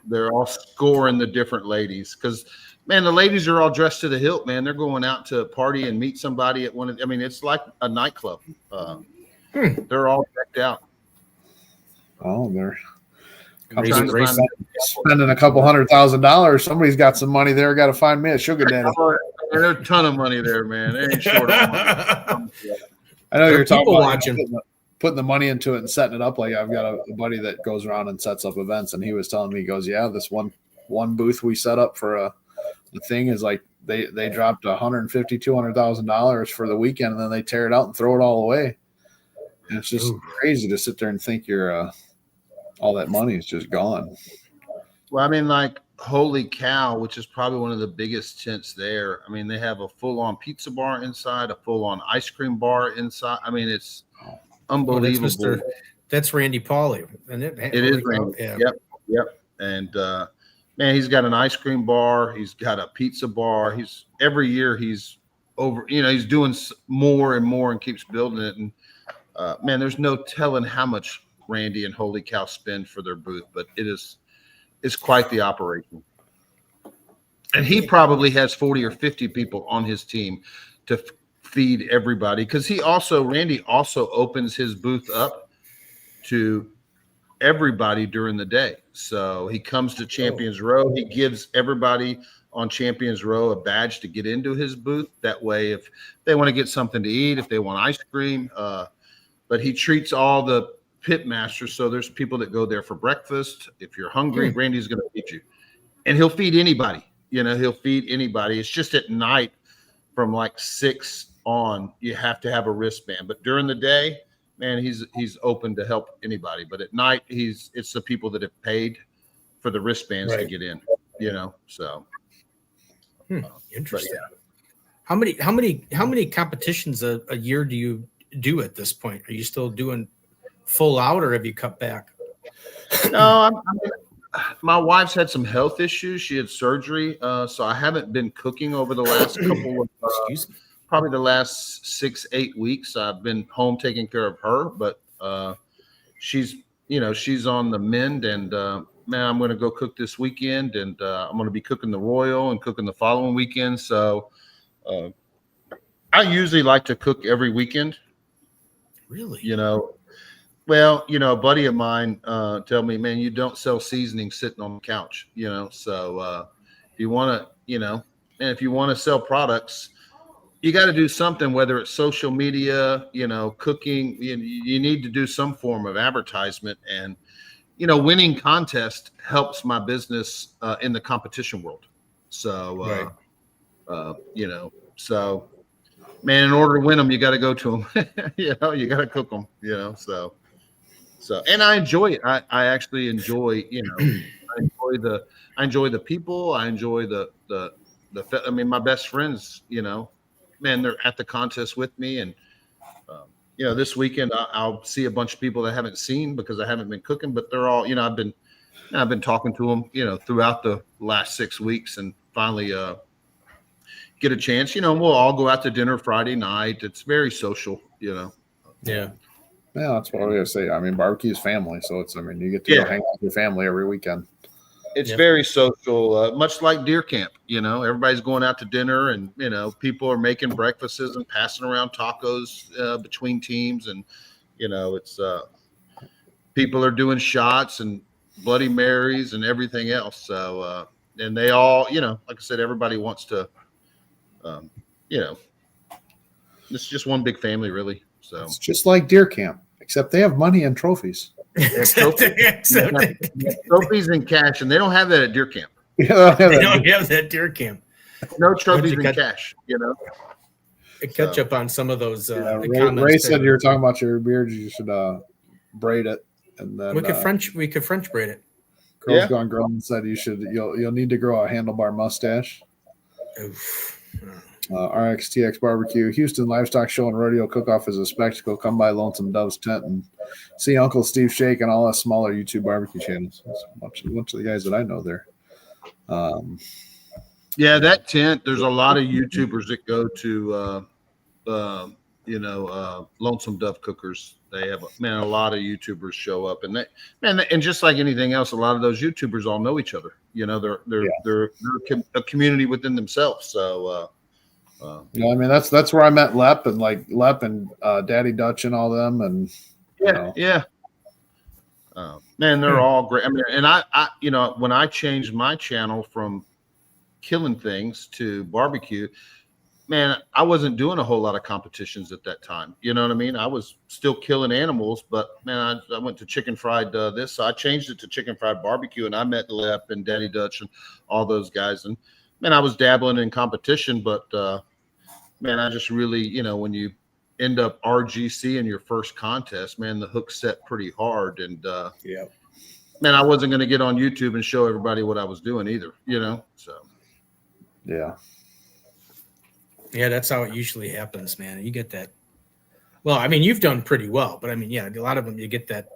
they're all scoring the different ladies. Because, man, the ladies are all dressed to the hilt, man. They're going out to party and meet somebody at it's like a nightclub. They're all decked out. Oh, they're Spending a couple $100,000. Somebody's got some money there. Got to find me a sugar daddy. There's a ton of money there, man. They ain't short of money. I know you're talking about watching. Putting the money into it and setting it up. Like, I've got a buddy that goes around and sets up events, and he was telling me, he goes, yeah, this one booth we set up for the thing is like they dropped $150,000-$200,000 for the weekend, and then they tear it out and throw it all away. And it's just crazy to sit there and think you're all that money is just gone. Well, like, holy cow, which is probably one of the biggest tents there. They have a full-on pizza bar inside, a full-on ice cream bar inside. It's unbelievable. That's Randy Pauly, and it is Randy. Yeah. Yep. And man, he's got an ice cream bar. He's got a pizza bar. Every year he's over. He's doing more and more and keeps building it. And man, there's no telling how much Randy and Holy Cow spend for their booth, but it's quite the operation. And he probably has 40 or 50 people on his team to feed everybody, because Randy also opens his booth up to everybody during the day. So he comes to Champions Row. He gives everybody on Champions Row a badge to get into his booth. That way, if they want to get something to eat, if they want ice cream, but he treats all the pit masters. So there's people that go there for breakfast. If you're hungry, Randy's going to feed you, and he'll feed anybody. He'll feed anybody. It's just at night from like 6 on, you have to have a wristband. But during the day, man, he's open to help anybody. But at night, it's the people that have paid for the wristbands to get in. So interesting. Yeah. How many competitions a year do you do at this point? Are you still doing full out, or have you cut back? No, my wife's had some health issues. She had surgery, so I haven't been cooking over the last couple of probably the last 6-8 weeks. I've been home taking care of her, but she's on the mend, and man, I'm going to go cook this weekend, and I'm going to be cooking the Royal and cooking the following weekend. So I usually like to cook every weekend. Really? Well, a buddy of mine tell me, man, you don't sell seasoning sitting on the couch, so if you want to, and if you want to sell products, you got to do something, whether it's social media, cooking, you need to do some form of advertisement. And, winning contest helps my business in the competition world. So, so, man, in order to win them, you got to go to them, you got to cook them, so, and I enjoy it. I actually enjoy, I enjoy the people. I enjoy my best friends, man, they're at the contest with me. And, this weekend I'll see a bunch of people that I haven't seen because I haven't been cooking, but they're all, I've been talking to them, throughout the last 6 weeks, and finally get a chance, we'll all go out to dinner Friday night. It's very social, Yeah. Yeah, that's what I was going to say. Barbecue is family. So you get to go hang out with your family every weekend. It's very social, much like deer camp. Everybody's going out to dinner, and people are making breakfasts and passing around tacos between teams, and it's people are doing shots and Bloody Marys and everything else. So and they all, like I said, everybody wants to, it's just one big family, really. So it's just like deer camp, except they have money and trophies. Trophies and cash, and they don't have that at deer camp. They don't have that deer camp. No trophies and cash. Catch up on some of those. Ray said you were talking about your beard. You should braid it, and then we could French braid it. Girls Gone Girl said you'll need to grow a handlebar mustache. Oof. RXTX Barbecue, Houston Livestock Show and Rodeo Cook-Off is a spectacle. Come by Lonesome Dove's tent and see Uncle Steve Shake and all the smaller YouTube barbecue channels. That's a bunch of the guys that I know there. Yeah, that tent, there's a lot of YouTubers that go to, Lonesome Dove Cookers. They have, a lot of YouTubers show up, and and just like anything else, a lot of those YouTubers all know each other. They're a community within themselves. So, that's where I met Lep and Daddy Dutch and all them, and yeah. They're all great. And I when I changed my channel from killing things to barbecue, I wasn't doing a whole lot of competitions at that time. You know what I mean? I was still killing animals, but I went to Chicken Fried so I changed it to Chicken Fried BBQ, and I met Lep and Daddy Dutch and all those guys. And I was dabbling in competition, but I just really, when you end up RGC in your first contest, the hook set pretty hard. And I wasn't going to get on YouTube and show everybody what I was doing either, so. Yeah, that's how it usually happens, man. You get that. Well, you've done pretty well, but a lot of them, you get that,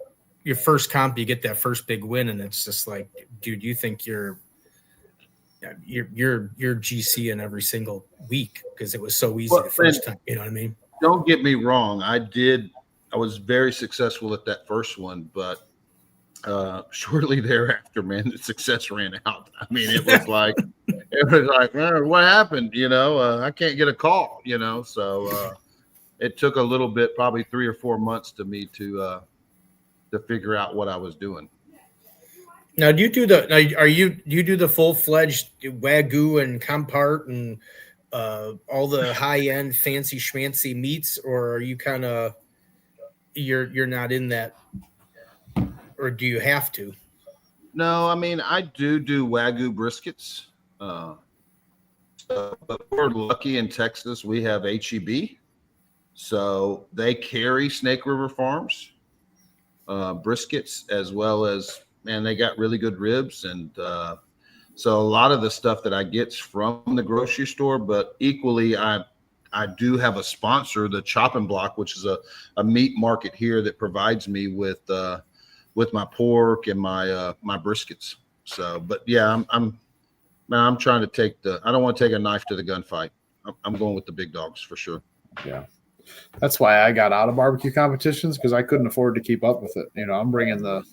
your first comp, you get that first big win, and it's just like, dude, you think you're GC-ing every single week because it was so easy the first time. You know what I mean? Don't get me wrong. I was very successful at that first one, but shortly thereafter, the success ran out. It was like, what happened? I can't get a call, so it took a little bit, probably 3 or 4 months to me to figure out what I was doing. Now, do you do the full-fledged Wagyu and Compart and all the high-end fancy schmancy meats, or are you kind of you're not in that, or do you have to? No, I do Wagyu briskets. But we're lucky in Texas. We have HEB, so they carry Snake River Farms briskets, as well as they got really good ribs, and so a lot of the stuff that I get's from the grocery store. But equally, I do have a sponsor, the Chopping Block, which is a meat market here that provides me with my pork and my briskets. So, but yeah, I'm trying to take I don't want to take a knife to the gunfight. I'm going with the big dogs for sure. Yeah. That's why I got out of barbecue competitions, because I couldn't afford to keep up with it. I'm bringing the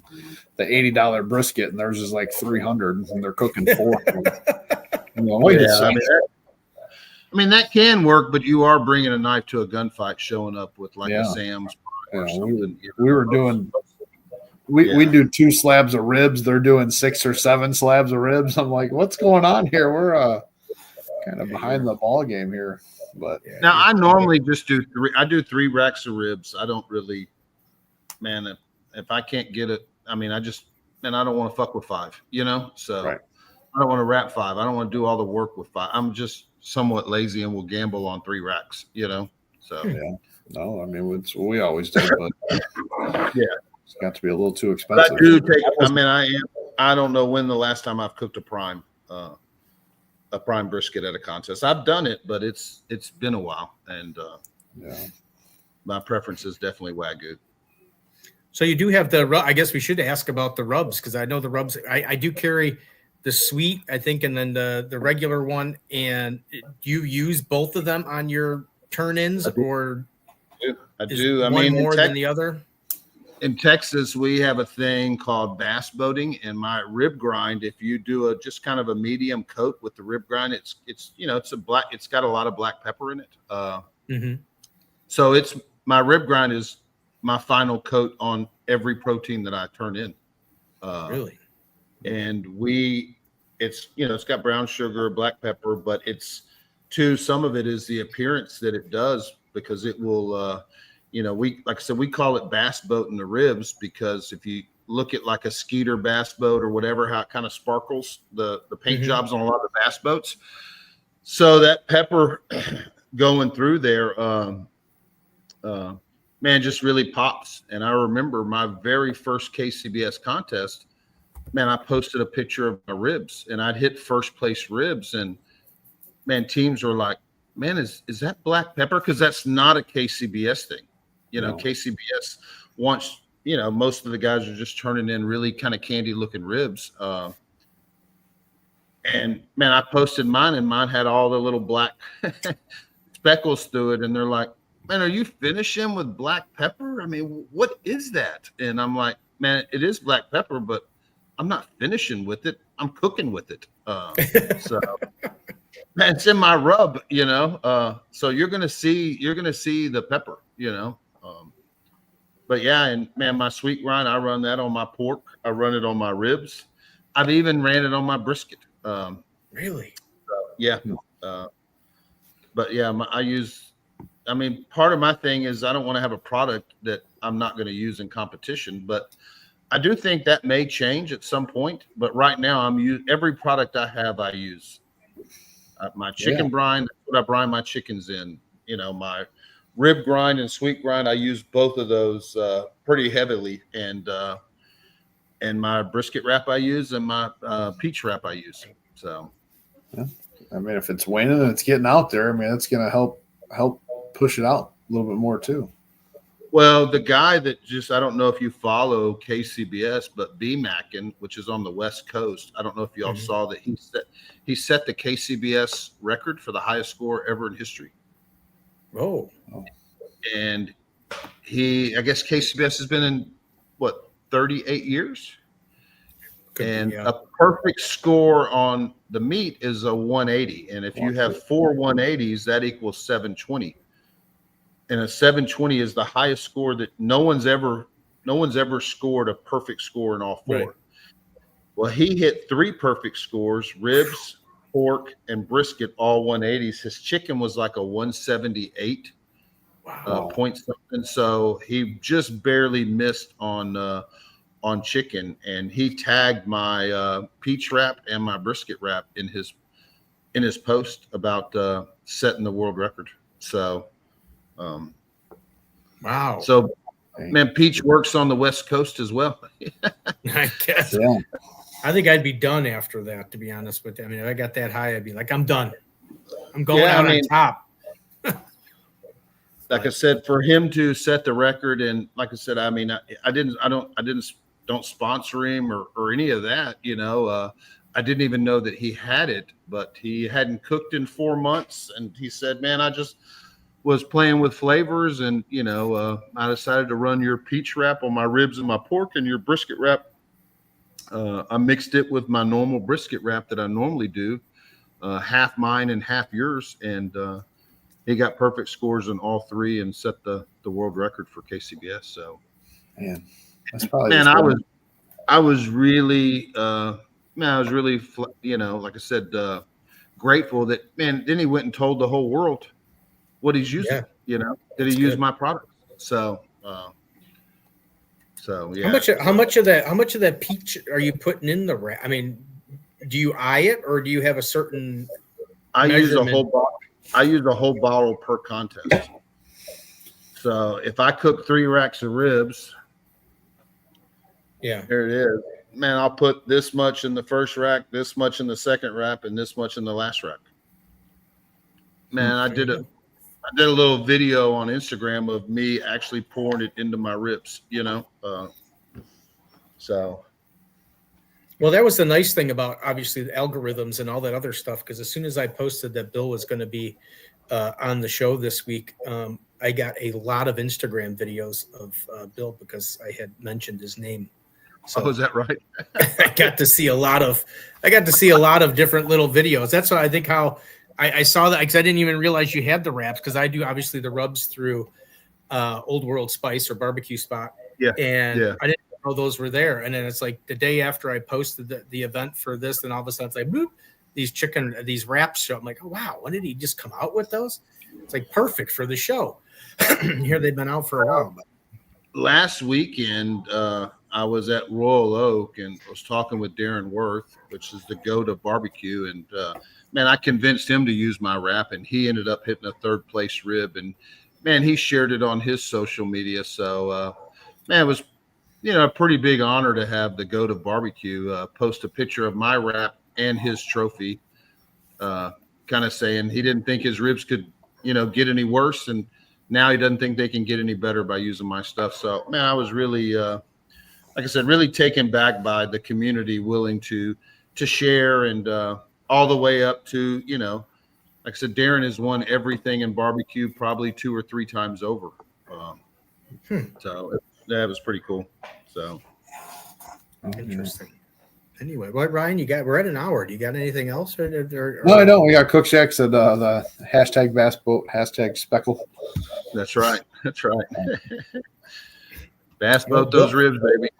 $80 brisket, and theirs is like $300, and they're cooking 4. That can work, but you are bringing a knife to a gunfight, showing up with a Sam's or something. We were doing. We do 2 slabs of ribs. They're doing 6 or 7 slabs of ribs. I'm like, what's going on here? We're kind of behind the ball game here. But now I normally just do 3. I do 3 racks of ribs. I don't really, if I can't get it, I don't want to fuck with 5, so right. I don't want to wrap 5. I don't want to do all the work with 5. I'm just somewhat lazy and will gamble on 3 racks, so. Yeah. No, it's what we always do, but yeah. It's got to be a little too expensive. But I do take. I don't know when the last time I've cooked a prime brisket at a contest. I've done it, but it's been a while, and my preference is definitely Wagyu. So you do have I guess we should ask about the rubs, because I know the rubs. I do carry the sweet, I think, and then the regular one. And do you use both of them on your turn-ins, or I do. One more than the other? In Texas, we have a thing called bass boating, and my rib grind, if you do just kind of a medium coat with the rib grind, it's got a lot of black pepper in it. So my rib grind is my final coat on every protein that I turn in. Really? And it's got brown sugar, black pepper, but some of it is the appearance that it does, because it will, like I said, we call it bass boating the ribs, because if you look at like a Skeeter bass boat or whatever, how it kind of sparkles, the paint jobs on a lot of the bass boats. So that pepper going through there, just really pops. And I remember my very first KCBS contest, I posted a picture of my ribs, and I'd hit first place ribs, and teams were like, man, is that black pepper? Because that's not a KCBS thing. No. KCBS wants, most of the guys are just turning in really kind of candy looking ribs. And man, I posted mine, and mine had all the little black speckles through it. And they're like, man, are you finishing with black pepper? I mean, what is that? And I'm like, man, it is black pepper, but I'm not finishing with it. I'm cooking with it. So man, it's in my rub, so you're going to see the pepper, but yeah. And man, my sweet grind, I run that on my pork. I run it on my ribs. I've even ran it on my brisket. Really? Yeah. But yeah, part of my thing is I don't want to have a product that I'm not going to use in competition, but I do think that may change at some point. But right now every product I have, I use. My chicken brine, that's what I brine my chickens in. My rib grind and sweet grind, I use both of those pretty heavily. And my brisket wrap I use, and my peach wrap I use. So, yeah. I mean, if it's waning and it's getting out there, I mean, it's going to help push it out a little bit more too. Well, the guy that I don't know if you follow KCBS, but B-Mackin, which is on the West Coast. I don't know if y'all saw that he set the KCBS record for the highest score ever in history. Oh. And I guess KCBS has been in 38 years. And a perfect score on the meat is a 180. And if you have 4 180s, that equals 720. And a 720 is the highest score that no one's ever scored a perfect score in all 4. Right. Well, he hit 3 perfect scores: ribs, pork, and brisket, all 180s. His chicken was like a 178 point something. So he just barely missed on chicken, and he tagged my peach wrap and my brisket wrap in his post about setting the world record. So wow. So man, peach works on the West Coast as well. I guess. Yeah. I think I'd be done after that, to be honest with you. I mean, if I got that high, I'd be like, I'm done. I'm going out on top. Like I said, for him to set the record, and like I said, I mean, don't sponsor him or any of that. I didn't even know that he had it, but he hadn't cooked in 4 months, and he said, man, I just was playing with flavors, and I decided to run your peach wrap on my ribs and my pork, and your brisket wrap. I mixed it with my normal brisket wrap that I normally do, half mine and half yours, and he got perfect scores in all 3 and set the world record for KCBS. So, man, that's probably I was really, like I said, grateful that, man. Then he went and told the whole world what he's using. That he used my product. So yeah. How much of that peach are you putting in the wrap? I mean, do you eye it, or do you have a certain? I use a whole bottle. I use a whole bottle per contest. So if I cook 3 racks of ribs, here it is. Man, I'll put this much in the first rack, this much in the second rack, and this much in the last rack. Man, I did a little video on Instagram of me actually pouring it into my ribs. So. Well, that was the nice thing about, obviously, the algorithms and all that other stuff, because as soon as I posted that Bill was going to be on the show this week, I got a lot of Instagram videos of Bill because I had mentioned his name. So is that right? I got to see a lot of different little videos. That's what I think how I saw that, because I didn't even realize you had the wraps, because I do obviously the rubs through Old World Spice or Barbecue Spot. Yeah. And I didn't know those were there. And then it's like the day after I posted the event for this, and all of a sudden it's like, boop, these wraps show. I'm like, oh wow, when did he just come out with those? It's like perfect for the show. Here they've been out for a while. But. Last weekend, I was at Royal Oak and was talking with Darren Worth, which is the goat of barbecue. And man, I convinced him to use my wrap, and he ended up hitting a 3rd place rib. And man, he shared it on his social media. So man, it was a pretty big honor to have the goat of barbecue post a picture of my wrap and his trophy, kind kind of saying he didn't think his ribs could, get any worse, and now he doesn't think they can get any better by using my stuff. So, man, I was really, like I said, really taken back by the community willing to share, and all the way up to, like I said, Darren has won everything in barbecue probably 2 or 3 times over. So that was pretty cool. So interesting. Anyway, what, Ryan, we're at an hour. Do you got anything else? Or No, I don't. We got Cook Shack said the hashtag bass boat, hashtag speckle. That's right. That's right. Bass boat those ribs, baby.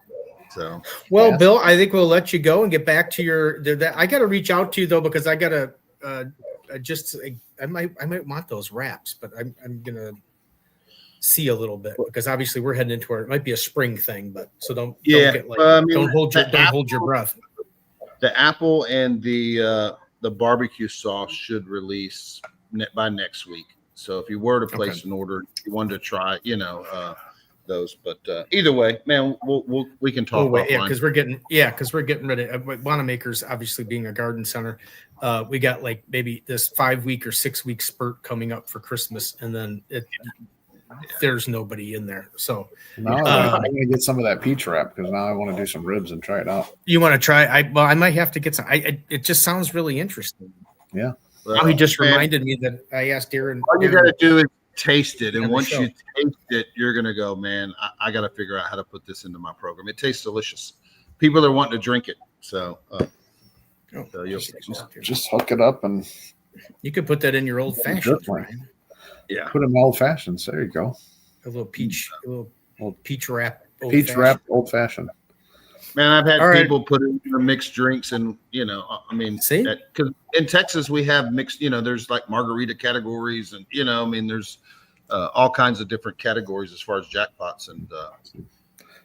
So, well, Bill, I think we'll let you go and get back to your. I got to reach out to you though, because I got to I might want those wraps, but I'm gonna see a little bit, because obviously we're heading into it might be a spring thing, but so don't get like don't hold your breath. The apple and the barbecue sauce should release by next week. So if you were to place an order, if you wanted to try, those, but either way, man, we can talk. Because we're getting ready. Wanamaker's obviously being a garden center. We got like maybe this 5-week or 6-week spurt coming up for Christmas, and then there's nobody in there. So I'm gonna get some of that peach wrap, because now I want to do some ribs and try it out. You want to try? I might have to get some. It just sounds really interesting. Yeah. Well, he just reminded me that I asked Darren. All you got to do is taste it, and once you taste it, you're gonna go, man, I got to figure out how to put this into my program. It tastes delicious. People are wanting to drink it, so just hook it up, and you could put that in your old fashioned. Yeah, put in old fashions. There you go. A little peach wrap. Old fashioned. Man, I've had people put in mixed drinks, and see, because in Texas we have mixed. There's like margarita categories, and there's all kinds of different categories as far as jackpots. And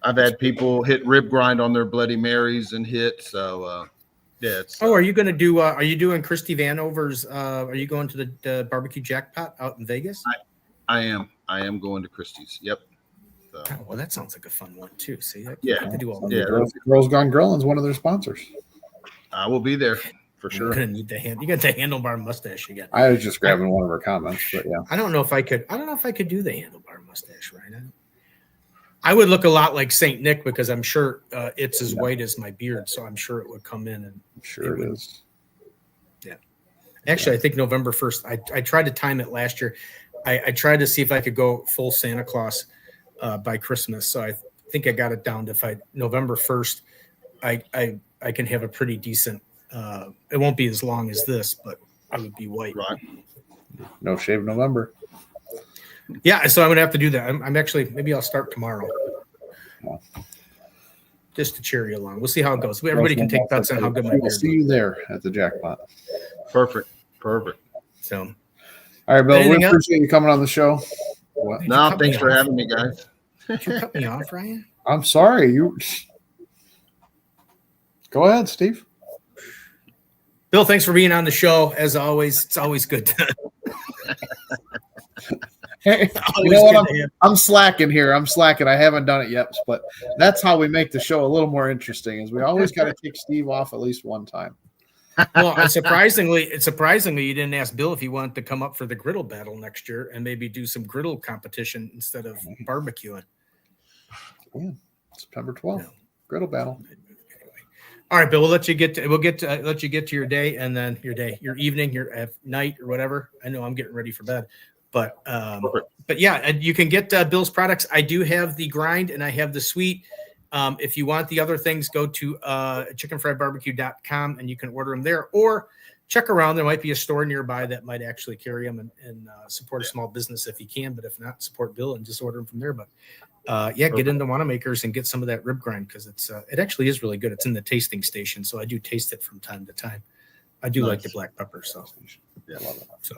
I've had people hit rib grind on their Bloody Marys and hit. So are you going to do? Are you doing Christy Vanover's? Are you going to the barbecue jackpot out in Vegas? I am going to Christie's. Yep. So. Oh, well, that sounds like a fun one too. See, to do all Girls Gone Grillin' is one of their sponsors. I will be there for sure. You're gonna need you got the handlebar mustache again. I was just grabbing one of her comments, but yeah. I don't know if I could do the handlebar mustache, right? I would look a lot like Saint Nick, because I'm sure it's as white as my beard, so I'm sure it would come in. And I'm sure it is. Yeah. Actually, I think November 1st. I tried to time it last year. I tried to see if I could go full Santa Claus by Christmas. So I think I got it down to November 1st, I can have a pretty decent. It won't be as long as this, but it would be white. Right. No shave November. Yeah, so I'm gonna have to do that. I'm actually, maybe I'll start tomorrow, just to cheer you along. We'll see how it goes. Everybody can take bets on how good my beard. We'll see you there at the jackpot. Perfect. So, all right, Bill. We appreciate you coming on the show. What? No, thanks for having me, guys. Did you cut me off, Ryan? I'm sorry. You go ahead, Steve. Bill, thanks for being on the show. As always, it's always good. Hey, you know what? I'm slacking here. I haven't done it yet, but that's how we make the show a little more interesting. Is we always got to kick Steve off at least one time. Well, surprisingly, you didn't ask Bill if he wanted to come up for the griddle battle next year and maybe do some griddle competition instead of barbecuing. Yeah, September 12th, griddle battle. All right, Bill. We'll let you get to your day, and then your evening, your night, or whatever. I know I'm getting ready for bed, but yeah, you can get Bill's products. I do have the grind and I have the sweet. If you want the other things, go to chickenfriedbarbecue.com and you can order them there, or check around. There might be a store nearby that might actually carry them and support a small business if you can. But if not, support Bill and just order them from there. But get into Wanamaker's and get some of that rib grind, because it actually is really good. It's in the tasting station, so I do taste it from time to time. I do like the black pepper, so yeah, love it. So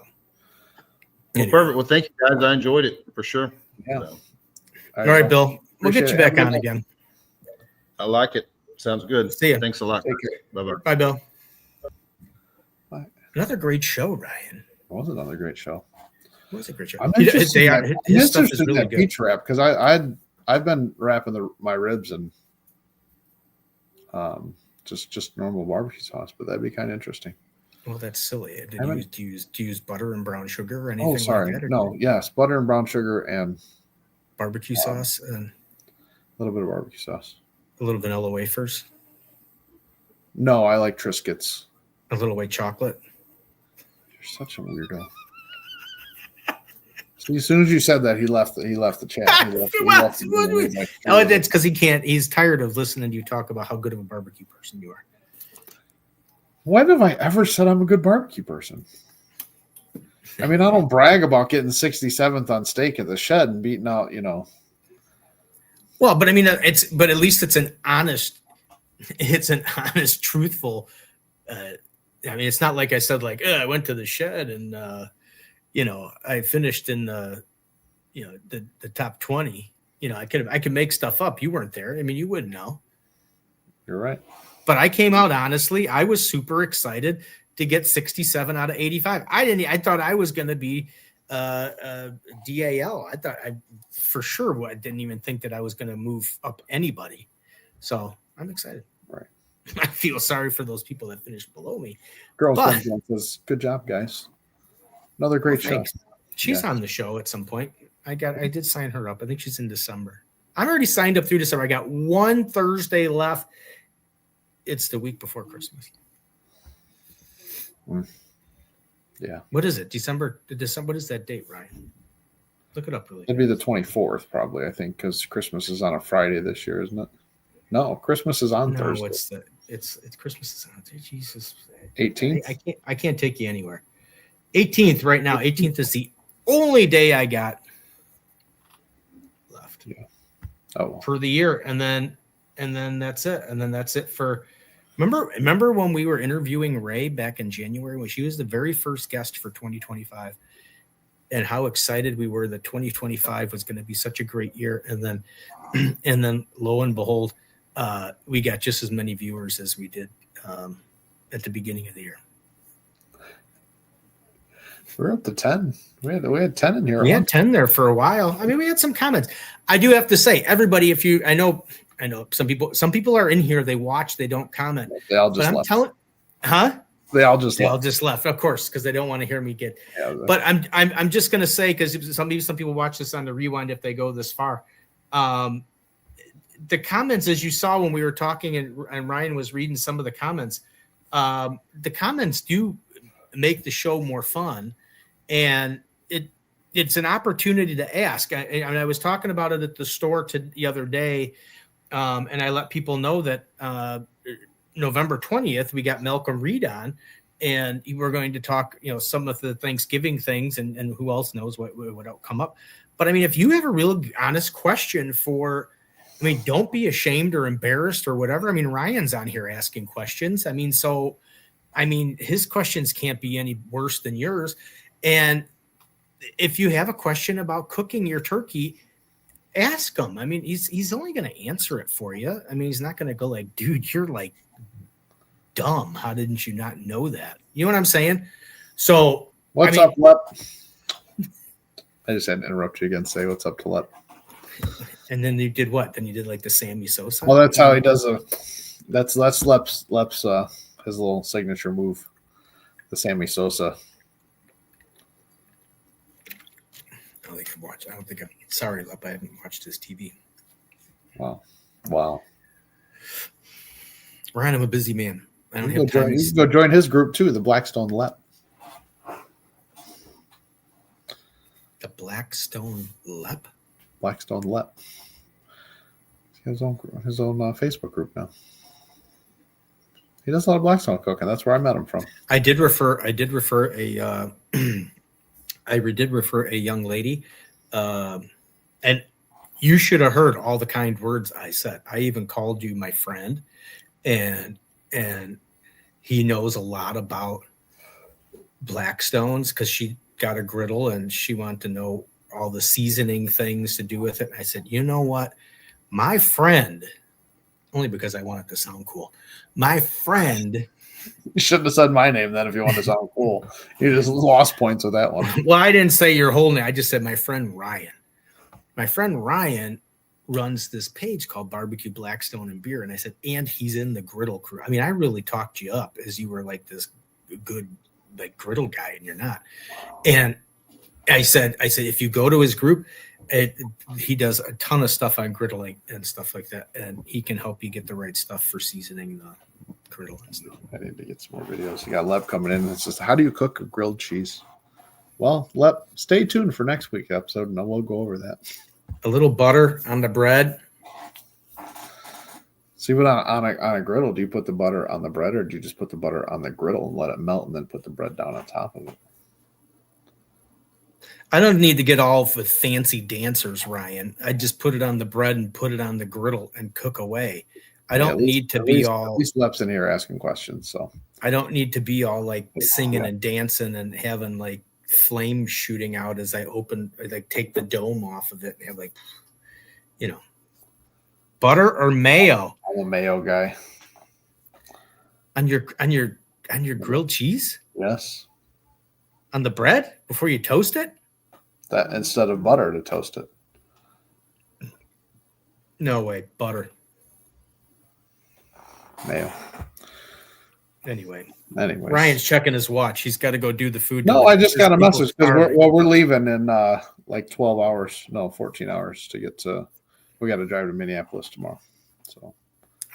anyway. Perfect. Well, thank you guys. I enjoyed it for sure. Yeah. So. All right, Bill. We'll get you back on again. I like it. Sounds good. See ya. Thanks a lot. Bye-bye. Bye, Bill. Bye. Another great show, Ryan. It was another great show. It was a great show. I'm interested His stuff is really good. Peach wrap, because I've been wrapping my ribs and just normal barbecue sauce, but that'd be kind of interesting. Well, that's silly. I mean- Do you use butter and brown sugar or anything Oh, sorry. like that? Or No, yes, butter and brown sugar and barbecue sauce and a little bit of barbecue sauce. a little vanilla wafers, No, I like Triscuits. a little white chocolate. You're such a weirdo. See, as soon as you said that, he left the chat. Oh, that's because he can't. He's tired of listening to you talk about how good of a barbecue person you are. When have I ever said I'm a good barbecue person? I mean, I don't brag about getting 67th on steak at the shed and beating out, Well, but I mean, but at least it's an honest, truthful. I mean, it's not like I said, like, I went to the shed and, I finished in the top 20. I could make stuff up. You weren't there. I mean, you wouldn't know. You're right. But I came out honestly. I was super excited to get 67 out of 85. I thought I was going to be DAL. I thought for sure. I didn't even think that I was going to move up anybody. So I'm excited. Right. I feel sorry for those people that finished below me. Girls says, good job, guys. Another great show. She's on the show at some point. I did sign her up. I think she's in December. I'm already signed up through December. I got one Thursday left. It's the week before Christmas. Yeah. What is it? December. What is that date, Ryan? Look it up really. It'd be the 24th, probably, I think, because Christmas is on a Friday this year, isn't it? No, Christmas is on Thursday. It's Christmas is on Jesus. 18th? I can't take you anywhere. 18th right now. 18th is the only day I got left. Yeah. Oh. For the year, and then that's it. And then that's it for. Remember when we were interviewing Ray back in January when she was the very first guest for 2025, and how excited we were that 2025 was going to be such a great year, and then lo and behold, we got just as many viewers as we did at the beginning of the year. We're up to 10. We had 10 in here. We had 10 there for a while. I mean, we had some comments. I do have to say, everybody, I know some people are in here. They watch, they don't comment. They all just left. They all just left. Of course, because they don't want to hear me get. Yeah, but I'm just gonna say, because some people watch this on the rewind if they go this far. The comments, as you saw when we were talking, and Ryan was reading some of the comments. The comments do make the show more fun, and it's an opportunity to ask. I was talking about it at the store the other day, and I let people know that November 20th we got Malcolm Reed on, and we're going to talk, some of the Thanksgiving things, and who else knows what will come up. But I mean, if you have a real honest question don't be ashamed or embarrassed or whatever. I mean, Ryan's on here asking questions. His questions can't be any worse than yours. And if you have a question about cooking your turkey, ask him. I mean, he's only going to answer it for you. I mean, he's not going to go like, dude, you're like dumb. How didn't you not know that? You know what I'm saying? So what's up, Lep? I just had to interrupt you again. Say what's up to Lep. And then you did what? Then you did like the Sammy Sosa. Well, that's how he does that's Lep's his little signature move, the Sammy Sosa. I don't think I'm sorry, Lep. I haven't watched his TV. Wow. Ryan, I'm a busy man. I don't have time. You can go join his group too, the Blackstone Lep. The Blackstone Lep? Blackstone Lep. He has his own Facebook group now. He does a lot of Blackstone cooking. That's where I met him from. I did refer a young lady, and you should have heard all the kind words I said. I even called you my friend, and he knows a lot about Blackstones because she got a griddle and she wanted to know all the seasoning things to do with it. And I said, you know what? My friend, only because I want it to sound cool, my friend. You shouldn't have said my name then if you want to sound cool. You just lost points with that one. Well, I didn't say your whole name. I just said my friend Ryan. My friend Ryan runs this page called Barbecue Blackstone and Beer. And I said, and he's in the griddle crew. I mean, I really talked you up as you were like this good like griddle guy and you're not. And I said, if you go to his group, he does a ton of stuff on griddling and stuff like that. And he can help you get the right stuff for seasoning the griddle and stuff. I need to get some more videos. You got Lep coming in. It's just, how do you cook a grilled cheese? Well, Lep, stay tuned for next week's episode, and we'll go over that. A little butter on the bread. See, what on a griddle, do you put the butter on the bread, or do you just put the butter on the griddle and let it melt and then put the bread down on top of it? I don't need to get all the fancy dancers, Ryan. I just put it on the bread and put it on the griddle and cook away. I don't need to be all. At least Lep's in here asking questions, so I don't need to be all like singing and dancing and having like flame shooting out as I take the dome off of it and have like, butter or mayo. I'm a mayo guy. On your grilled cheese? Yes. On the bread before you toast it? That instead of butter to toast it. No way, butter. Mayo. Anyway, Ryan's checking his watch. He's got to go do the food. No, I just got a message because we're leaving in like 12 hours. No, 14 hours to get to. We got to drive to Minneapolis tomorrow. So.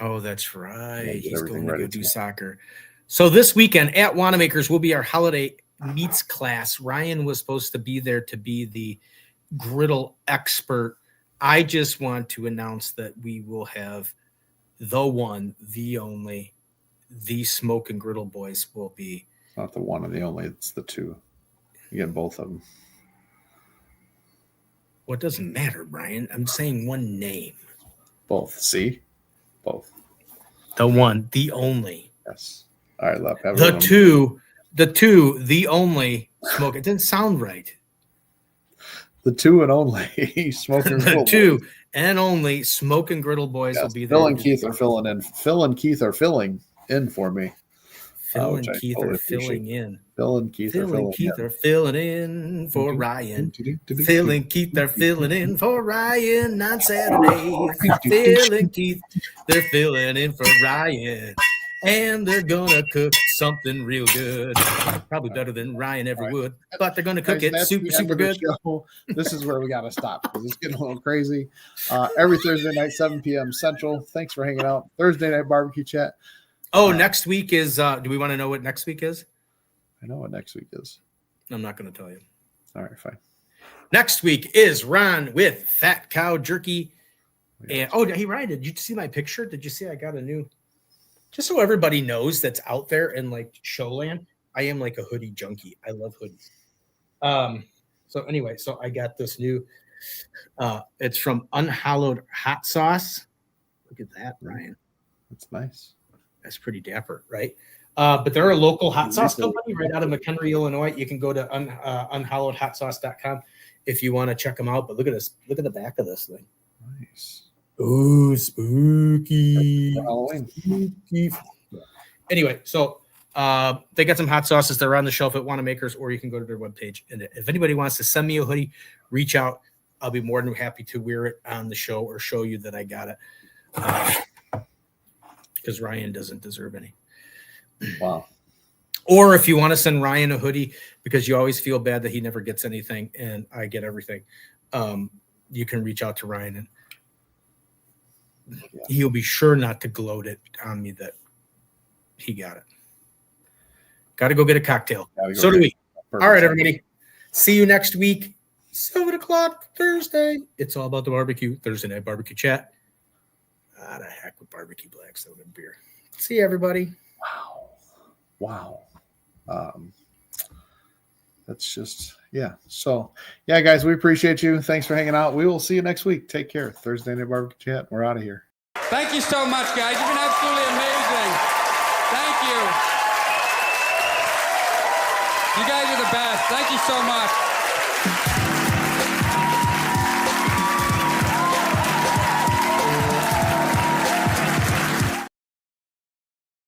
Oh, that's right. He's going to go do soccer. So this weekend at Wanamaker's will be our holiday meats class. Ryan was supposed to be there to be the griddle expert. I just want to announce that we will have the one, the only, the Smoke and Griddle Boys will be. It's not the one and the only, it's the two. You get both of them. Well, it doesn't matter, Brian. I'm saying one name. Both. See? Both. The one, the only. Yes. All right, Lep. The two, the only Smoke. It didn't sound right. The two and only Smoke and Griddle The two Boys. and only Smoke and Griddle Boys will be there. Phil and Keith are filling in. Phil and Keith are filling in for me. Phil and Keith are filling in. Phil and Keith are filling in for Ryan. Phil and Keith are filling in for Ryan on Saturday. Phil and Keith, they're filling in for Ryan. And they're going to cook something real good. Probably better than Ryan ever would. But they're going to cook it super good. This is where we got to stop because it's getting a little crazy. Every Thursday night, 7 p.m. Central. Thanks for hanging out. Thursday Night BBQ Chat. Oh, next week is do we want to know what next week is? I know what next week is. I'm not going to tell you. All right, fine. Next week is Ron with Fat Cow Jerky. And hey, Ryan, did you see my picture? Did you see I got a new? Just so everybody knows that's out there in like Showland, I am like a hoodie junkie. I love hoodies. So anyway, so I got this new. It's from Unhallowed Hot Sauce. Look at that, Ryan. That's nice. That's pretty dapper, right? But they're a local hot sauce company right out of McHenry, Illinois. You can go to unhallowedhotsauce.com if you want to check them out. But look at this. Look at the back of this thing. Nice. Oh, spooky. Halloween. Spooky. Anyway, so they got some hot sauces. They're on the shelf at Wanamaker's, or you can go to their webpage. And if anybody wants to send me a hoodie, reach out. I'll be more than happy to wear it on the show or show you that I got it. Because Ryan doesn't deserve any. Wow. Or if you want to send Ryan a hoodie because you always feel bad that he never gets anything and I get everything, you can reach out to Ryan and he'll be sure not to gloat it on me that he got it. Got to go get a cocktail. So do we. All right, everybody. See you next week, 7 o'clock Thursday. It's all about the barbecue. Thursday Night BBQ Chat. The heck with barbecue black soda and beer. See you, everybody. Wow. That's just, yeah. So, yeah, guys, we appreciate you. Thanks for hanging out. We will see you next week. Take care. Thursday Night BBQ Chat. We're out of here. Thank you so much, guys. You've been absolutely amazing. Thank you. You guys are the best. Thank you so much.